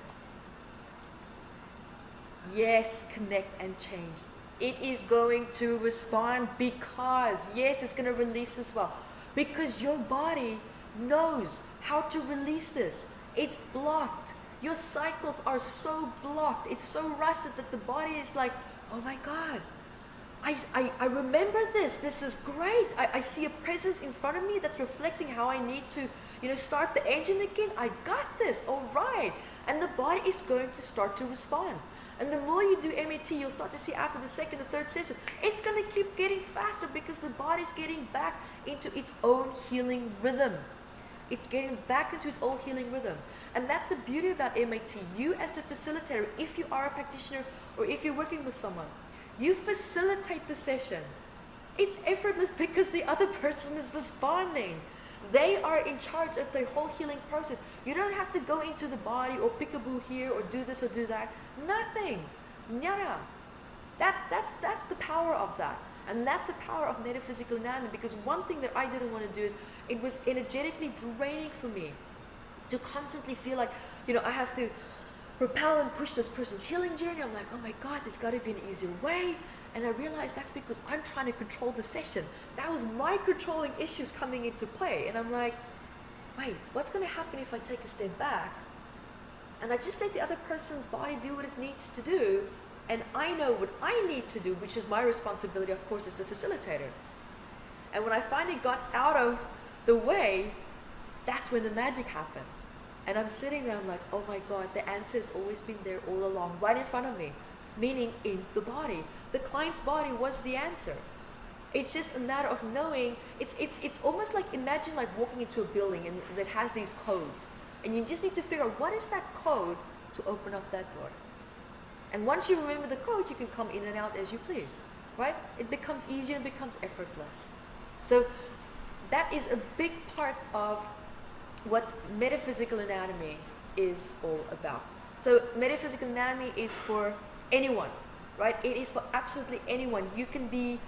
Speaker 2: Yes, connect and change. It is going to respond because, yes, it's going to release as well. Because your body knows how to release this. It's blocked. Your cycles are so blocked. It's so rusted that the body is like, oh my God, I remember this. This is great. I see a presence in front of me that's reflecting how I need to, start the engine again. I got this. All right. And the body is going to start to respond. And the more you do MAT, you'll start to see after the second or third session, it's going to keep getting faster because the body's getting back into its own healing rhythm. It's getting back into its own healing rhythm. And that's the beauty about MAT. You as the facilitator, if you are a practitioner or if you're working with someone, you facilitate the session. It's effortless because the other person is responding. They are in charge of the whole healing process. You don't have to go into the body or peekaboo here or do this or do that. Nothing. Nada. That's the power of that. And that's the power of metaphysical anatomy, because one thing that I didn't want to do is, it was energetically draining for me to constantly feel like, I have to propel and push this person's healing journey. I'm like, oh my God, there's got to be an easier way. And I realized that's because I'm trying to control the session. That was my controlling issues coming into play. And I'm like, wait, what's going to happen if I take a step back and I just let the other person's body do what it needs to do, and I know what I need to do, which is my responsibility, of course, as the facilitator. And when I finally got out of the way, that's when the magic happened. And I'm sitting there, I'm like, oh my God, the answer has always been there all along, right in front of me, meaning in the body. The client's body was the answer. It's just a matter of knowing. It's almost like, imagine like walking into a building and that has these codes, and you just need to figure out what is that code to open up that door. And once you remember the code, you can come in and out as you please, right? It becomes easier and becomes effortless. So that is a big part of what metaphysical anatomy is all about. So metaphysical anatomy is for anyone, right? It is for absolutely anyone. You can be,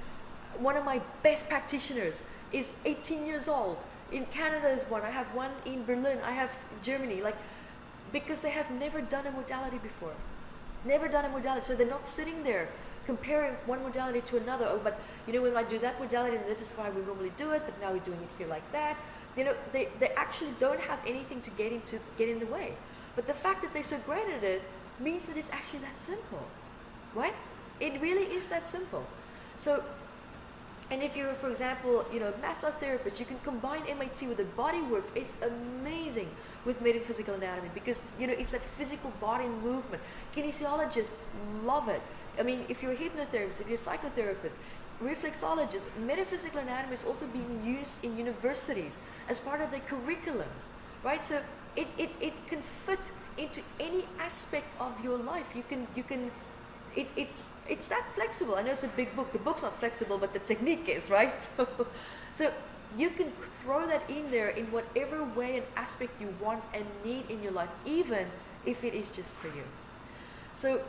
Speaker 2: one of my best practitioners is 18 years old. In Canada is one. I have one in Berlin. I have Germany. Because they have never done a modality before. Never done a modality. So they're not sitting there comparing one modality to another. Oh, but when I do that modality, and this is why we normally do it, but now we're doing it here like that. They actually don't have anything to get in the way. But the fact that they're so great at it means that it's actually that simple, right? It really is that simple. So, and if you're, for example, massage therapist, you can combine MIT with the body work. It's amazing with metaphysical anatomy because, it's that physical body movement. Kinesiologists love it. I mean, if you're a hypnotherapist, if you're a psychotherapist, reflexologist, metaphysical anatomy is also being used in universities as part of their curriculums, right? So it can fit into any aspect of your life. It's that flexible. I know it's a big book. The book's not flexible, but the technique is, right? So you can throw that in there in whatever way and aspect you want and need in your life, even if it is just for you. So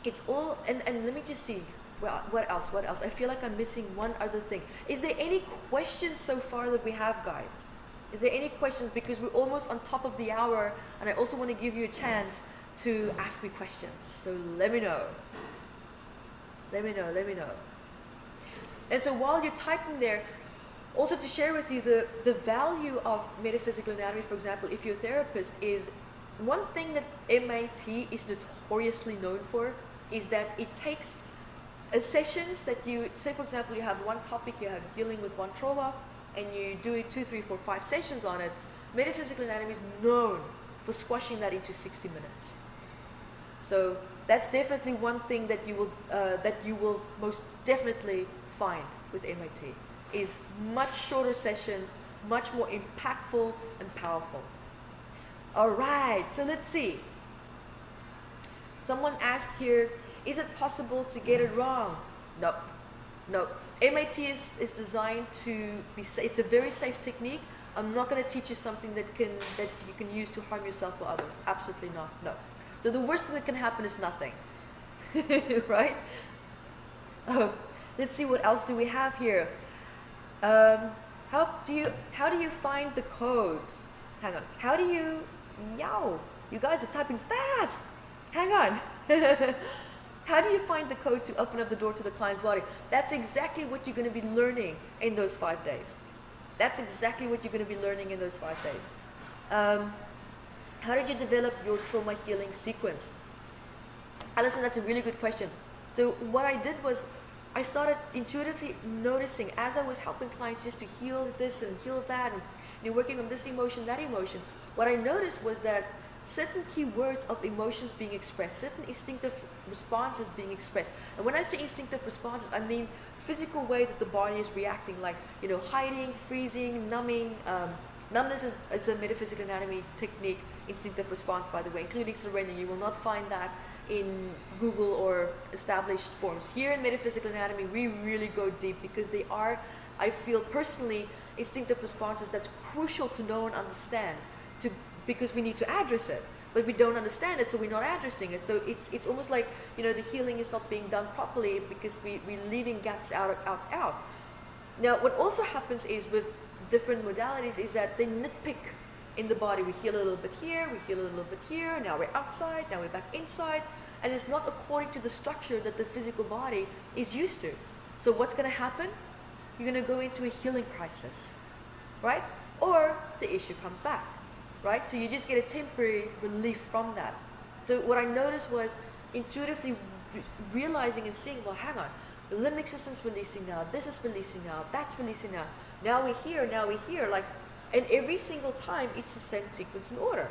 Speaker 2: it's all, and let me just see, well, what else? I feel like I'm missing one other thing. Is there any questions so far that we have, guys? Is there any questions? Because we're almost on top of the hour, and I also want to give you a chance to ask me questions. So let me know. Let me know. And so while you're typing there, also to share with you the value of metaphysical anatomy, for example, if you're a therapist, is one thing that MIT is notoriously known for is that it takes sessions that you, say for example, you have one topic, you have dealing with one trauma, and you do it 2, 3, 4, 5 sessions on it. Metaphysical anatomy is known for squashing that into 60 minutes. So that's definitely one thing that you will most definitely find with MIT is much shorter sessions, much more impactful and powerful. All right, so let's see. Someone asked here, is it possible to get it wrong? No. MIT is designed to be safe. It's a very safe technique. I'm not going to teach you something that you can use to harm yourself or others. Absolutely not. No. So the worst thing that can happen is nothing, right? Let's see, what else do we have here? How do you find the code? Hang on. How do you? Yow! You guys are typing fast. Hang on. How do you find the code to open up the door to the client's body? That's exactly what you're going to be learning in those 5 days. That's exactly what you're going to be learning in those 5 days. How did you develop your trauma healing sequence? Alison, that's a really good question. So what I did was I started intuitively noticing as I was helping clients just to heal this and heal that, and working on this emotion, that emotion. What I noticed was that certain key words of emotions being expressed, certain instinctive responses being expressed. And when I say instinctive responses, I mean physical way that the body is reacting, like, hiding, freezing, numbing. Numbness is a metaphysical anatomy technique, instinctive response, by the way, including surrender. You will not find that in Google or established forms. Here in metaphysical anatomy, we really go deep because they are, I feel personally, instinctive responses that's crucial to know and understand because we need to address it. but we don't understand it, so we're not addressing it. So it's almost like, you know, the healing is not being done properly because we're leaving gaps out. Now, what also happens is with different modalities is that they nitpick in the body. We heal a little bit here, we heal a little bit here, now we're outside, now we're back inside, and it's not according to the structure that the physical body is used to. So what's going to happen? You're going to go into a healing crisis, right? Or the issue comes back, right? So you just get a temporary relief from that. So what I noticed was intuitively realizing and seeing, well, hang on, the limbic system's releasing now, this is releasing now, that's releasing now. Now we're here, like, and every single time it's the same sequence and order.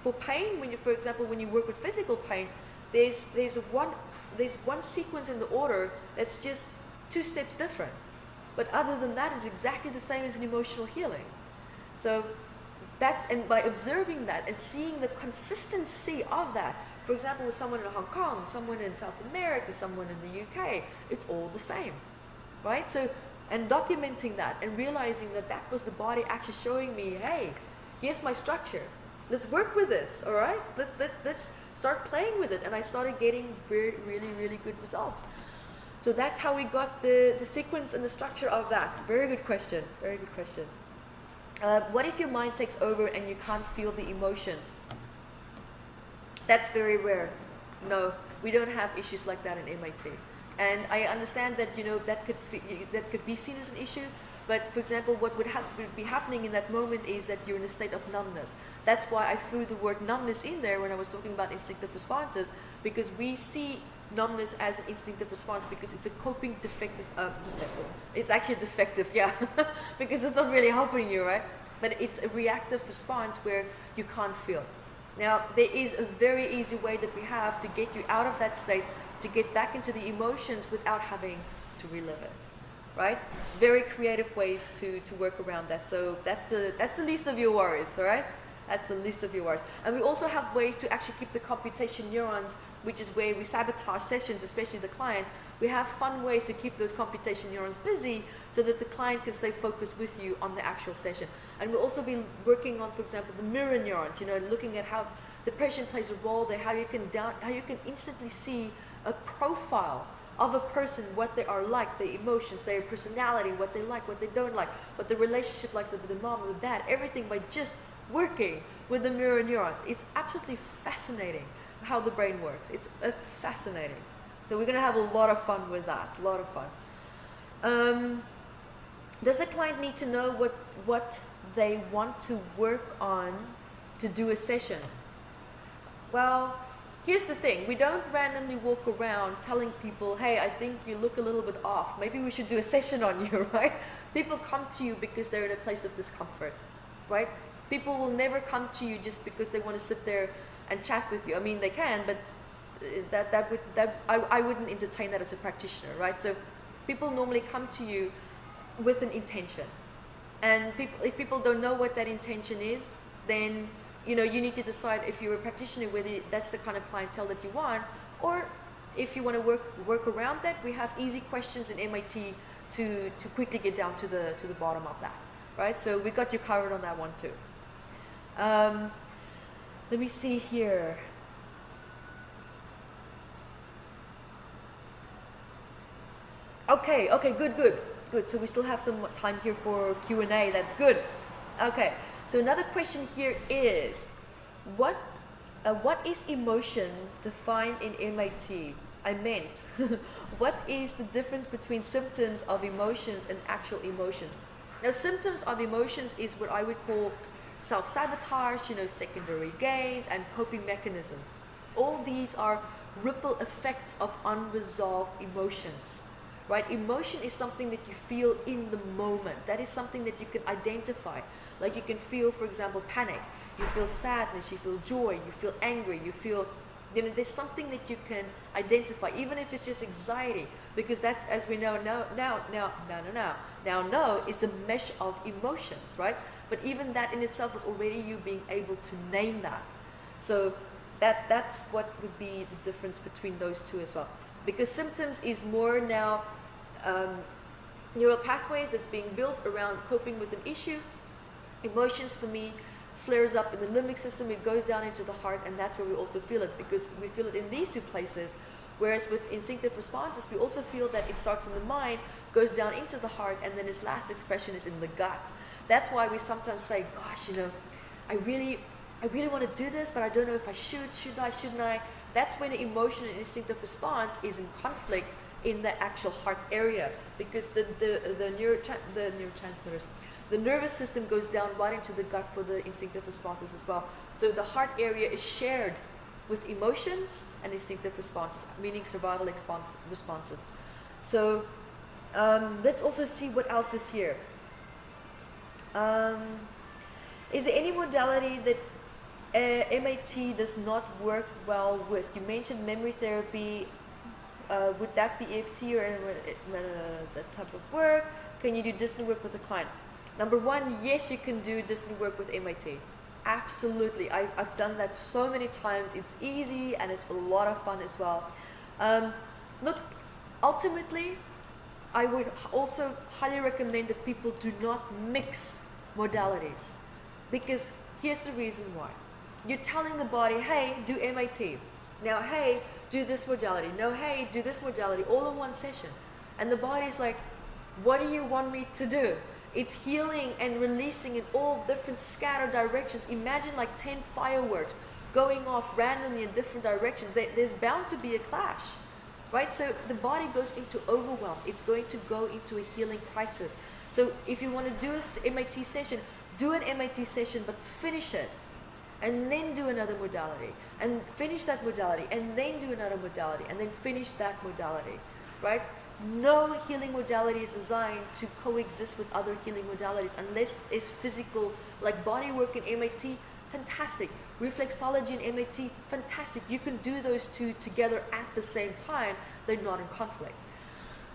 Speaker 2: For pain, for example, when you work with physical pain, there's one sequence in the order that's just 2 steps different. But other than that, it's exactly the same as an emotional healing. So and by observing that and seeing the consistency of that, for example, with someone in Hong Kong, someone in South America, someone in the UK, it's all the same, right? So, and documenting that and realizing that that was the body actually showing me, hey, here's my structure. Let's work with this, all right? Let's start playing with it. And I started getting really good results. So that's how we got the sequence and the structure of that. Very good question, very good question. What if your mind takes over and you can't feel the emotions? That's very rare. No, we don't have issues like that in MIT. And I understand that, you know, that could be seen as an issue. But for example, what would be happening in that moment is that you're in a state of numbness. That's why I threw the word numbness in there when I was talking about instinctive responses, because we see numbness as an instinctive response because it's a coping defective, it's actually defective, yeah, because it's not really helping you, right? But it's a reactive response where you can't feel. Now, there is a very easy way that we have to get you out of that state, to get back into the emotions without having to relive it, right? Very creative ways to work around that. So that's the least of your worries, all right? That's the least of your worries. And we also have ways to actually keep the computation neurons, which is where we sabotage sessions, especially the client. We have fun ways to keep those computation neurons busy so that the client can stay focused with you on the actual session. And we'll also be working on, for example, the mirror neurons, you know, looking at how depression plays a role there, how you can instantly see a profile of a person, what they are like, their emotions, their personality, what they like, what they don't like, what the relationship like with the mom, with dad, everything by just working with the mirror neurons. It's absolutely fascinating how the brain works. It's fascinating. So we're going to have a lot of fun with that, a lot of fun. Does the client need to know what they want to work on to do a session? Well, here's the thing. We don't randomly walk around telling people, hey, I think you look a little bit off. Maybe we should do a session on you, right? People come to you because they're in a place of discomfort, right? People will never come to you just because they want to sit there and chat with you. I mean, they can, but I wouldn't entertain that as a practitioner, right? So people normally come to you with an intention. And if people don't know what that intention is, then you know, you need to decide if you're a practitioner whether that's the kind of clientele that you want, or if you want to work around that. We have easy questions in MIT to quickly get down to the bottom of that, right? So we got you covered on that one too. Let me see here. Okay, good. So we still have some time here for Q&A. That's good. Okay. So another question here is, what is emotion defined in MIT? I meant, what is the difference between symptoms of emotions and actual emotions? Now, symptoms of emotions is what I would call self-sabotage, you know, secondary gains, and coping mechanisms. All these are ripple effects of unresolved emotions, right? Emotion is something that you feel in the moment. That is something that you can identify. Like you can feel, for example, panic. You feel sadness, you feel joy, you feel angry, you feel, you know, there's something that you can identify, even if it's just anxiety, because that's, as we know, now is a mesh of emotions, right? But even that in itself is already you being able to name that. So that's what would be the difference between those two as well. Because symptoms is more now neural pathways that's being built around coping with an issue. Emotions for me flares up in the limbic system, it goes down into the heart, and that's where we also feel it, because we feel it in these two places. Whereas with instinctive responses, we also feel that it starts in the mind, goes down into the heart, and then its last expression is in the gut. That's why we sometimes say, gosh, I really want to do this, but I don't know if I shouldn't I? That's when the emotion and instinctive response is in conflict in the actual heart area, because the neurotransmitters, the nervous system goes down right into the gut for the instinctive responses as well. So the heart area is shared with emotions and instinctive responses, meaning survival responses. So let's also see what else is here. Is there any modality that MAT does not work well with? You mentioned memory therapy. Would that be EFT or that type of work? Can you do distance work with the client? Number one, yes, you can do distance work with MAT. Absolutely. I've done that so many times. It's easy and it's a lot of fun as well. Look, ultimately, I would also highly recommend that people do not mix modalities, because here's the reason why. You're telling the body, hey, do MAT. Now, hey, do this modality. No, hey, do this modality, all in one session. And the body's like, what do you want me to do? It's healing and releasing in all different scattered directions. Imagine like 10 fireworks going off randomly in different directions. There's bound to be a clash, right? So the body goes into overwhelm. It's going to go into a healing crisis. So if you want to do a MAT session, do an MAT session, but finish it. And then do another modality. And finish that modality. And then do another modality. And then finish that modality, right? No healing modality is designed to coexist with other healing modalities unless it's physical, like body work in MAT, fantastic. Reflexology in MAT, fantastic. You can do those two together at the same time. They're not in conflict.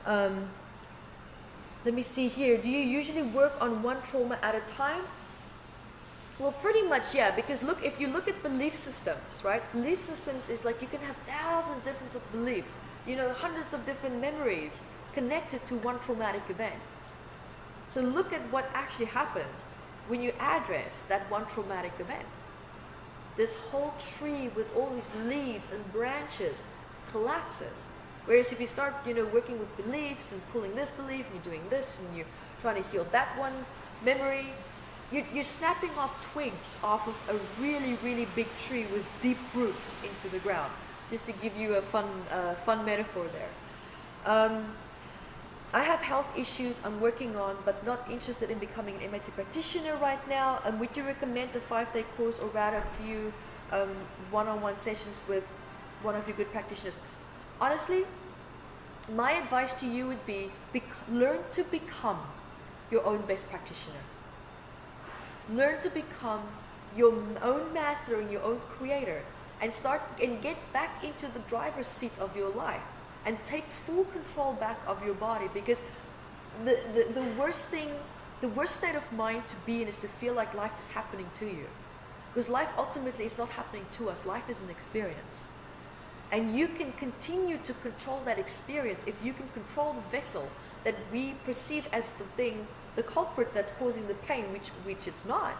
Speaker 2: Let me see here. Do you usually work on one trauma at a time? Well, pretty much, yeah, because look, if you look at belief systems, right? Belief systems is like you can have thousands different of beliefs, hundreds of different memories connected to one traumatic event. So look at what actually happens when you address that one traumatic event. This whole tree with all these leaves and branches collapses. Whereas if you start, working with beliefs and pulling this belief and you're doing this and you're trying to heal that one memory, you're snapping off twigs off of a really, really big tree with deep roots into the ground. Just to give you a fun metaphor there. I have health issues I'm working on, but not interested in becoming an MAT practitioner right now. Would you recommend the 5-day course, or rather a few one-on-one sessions with one of your good practitioners? Honestly, my advice to you would be learn to become your own best practitioner. Learn to become your own master and your own creator, and get back into the driver's seat of your life and take full control back of your body, because the worst state of mind to be in is to feel like life is happening to you, because life ultimately is not happening to us. Life is an experience, and you can continue to control that experience if you can control the vessel that we perceive as the culprit that's causing the pain, which it's not.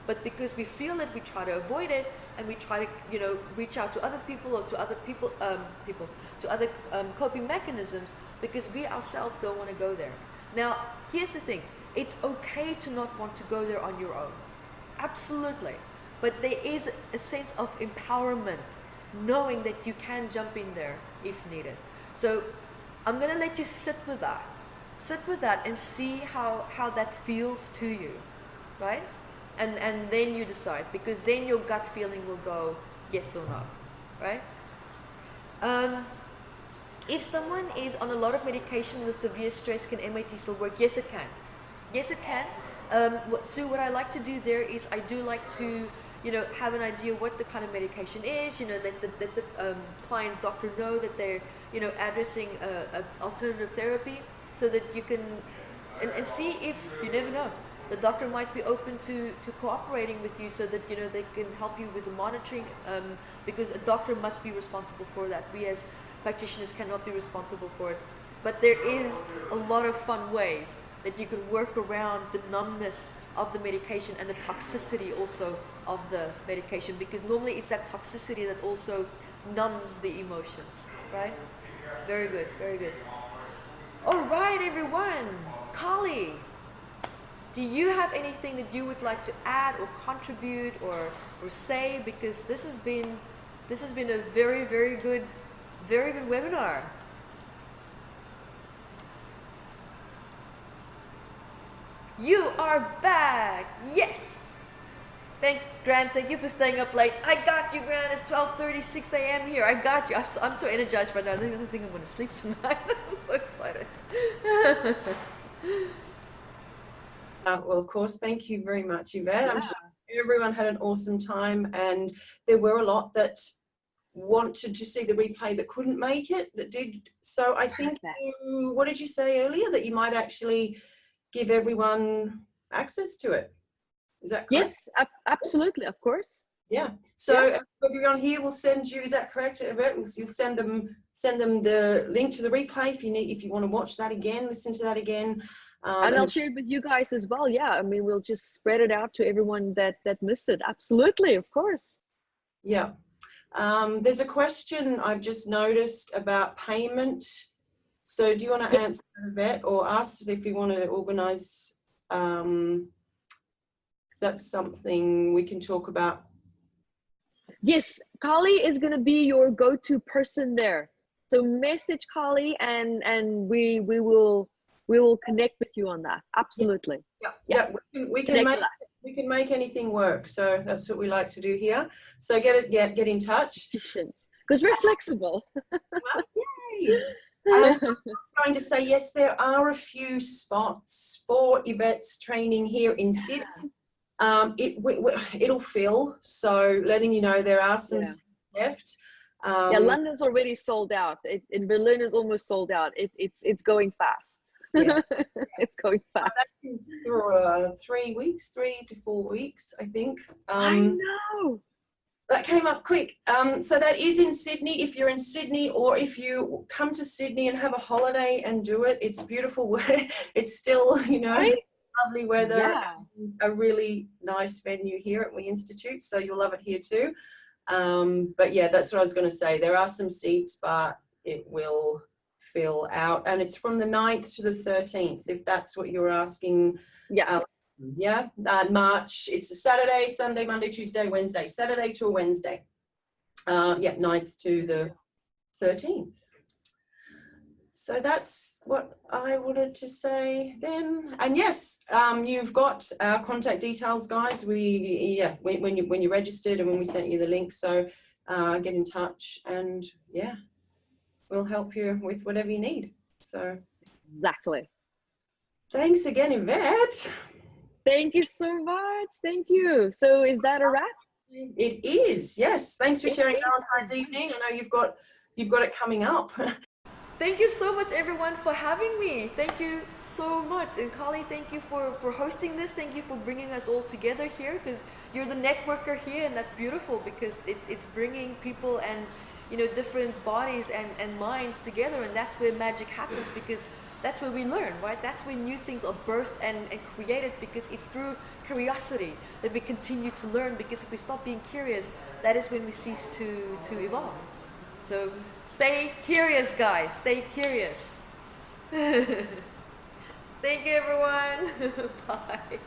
Speaker 2: But because we feel it, we try to avoid it, and we try to, reach out to other people or to other to other coping mechanisms, because we ourselves don't want to go there. Now, here's the thing. It's okay to not want to go there on your own. Absolutely. But there is a sense of empowerment, knowing that you can jump in there if needed. So I'm going to let you sit with that. Sit with that and see how that feels to you, right? And then you decide, because then your gut feeling will go yes or no, right? If someone is on a lot of medication with severe stress, can MAT still work? Yes, it can. Yes, it can. So what I like to do there is I do like to, have an idea what the kind of medication is, let the client's doctor know that they're, addressing alternative therapy, so that you can, and see if, you never know, the doctor might be open to cooperating with you, so that, they can help you with the monitoring, because a doctor must be responsible for that. We as practitioners cannot be responsible for it. but there is a lot of fun ways that you can work around the numbness of the medication and the toxicity also of the medication, because normally it's that toxicity that also numbs the emotions, right? Very good, very good. All right, everyone. Kali, do you have anything that you would like to add or contribute or say? Because this has been a very good webinar. You are back. Yes. Grant, thank you for staying up late. I got you, Grant. It's 12:36 a.m. here. I got you. I'm so energized right now. I don't think I'm going to sleep tonight. I'm so excited.
Speaker 1: Well, of course, thank you very much, Evette. I'm sure everyone had an awesome time, and there were a lot that wanted to see the replay that couldn't make it, that did. So I think what did you say earlier, that you might actually give everyone access to it? Is that correct?
Speaker 3: Yes, absolutely, of course.
Speaker 1: Yeah. So everyone here will send you. Is that correct, Evette? You'll send them the link to the replay if you want to watch that again, listen to that again.
Speaker 3: And I'll share it with you guys as well. Yeah, I mean, we'll just spread it out to everyone that missed it. Absolutely, of course.
Speaker 1: Yeah. There's a question I've just noticed about payment. So do you want to answer that, or ask if you want to organize? That's something we can talk about.
Speaker 3: Yes, Kali is going to be your go-to person there. So message Kali, and we will connect with you on that. Absolutely.
Speaker 1: Yeah. We can make anything work. So that's what we like to do here. So get in touch.
Speaker 3: Because we're flexible.
Speaker 1: Well, yay. I was going to say, yes, there are a few spots for Evette's training here in Sydney. It'll fill, so letting you know there are some left.
Speaker 3: London's already sold out. In Berlin is almost sold out. It's going fast. It's going fast.
Speaker 1: Through 3 weeks, 3 to 4 weeks, I think.
Speaker 3: I know.
Speaker 1: That came up quick. So that is in Sydney. If you're in Sydney, or if you come to Sydney and have a holiday and do it, it's beautiful. It's still, right? Lovely weather. A really nice venue here at We Institute, so you'll love it here too. But yeah, that's what I was going to say. There are some seats, but it will fill out, and it's from the 9th to the 13th, if that's what you're asking. March. It's a Saturday, Sunday, Monday, Tuesday, Wednesday, Saturday to a Wednesday. 9th to the 13th. So that's what I wanted to say then. And yes, you've got our contact details, guys. When you registered and when we sent you the link, so get in touch, and we'll help you with whatever you need. So
Speaker 3: exactly.
Speaker 1: Thanks again, Evette.
Speaker 3: Thank you so much. Thank you. So is that a wrap?
Speaker 1: It is. Yes. Thanks for sharing Valentine's evening. I know you've got it coming up.
Speaker 2: Thank you so much, everyone, for having me. Thank you so much. And Kali, thank you for hosting this. Thank you for bringing us all together here, because you're the networker here, and that's beautiful, because it's bringing people and different bodies and minds together, and that's where magic happens, because that's where we learn, right? That's when new things are birthed and created, because it's through curiosity that we continue to learn, because if we stop being curious, that is when we cease to evolve. So stay curious, guys. Stay curious. Thank you, everyone. Bye.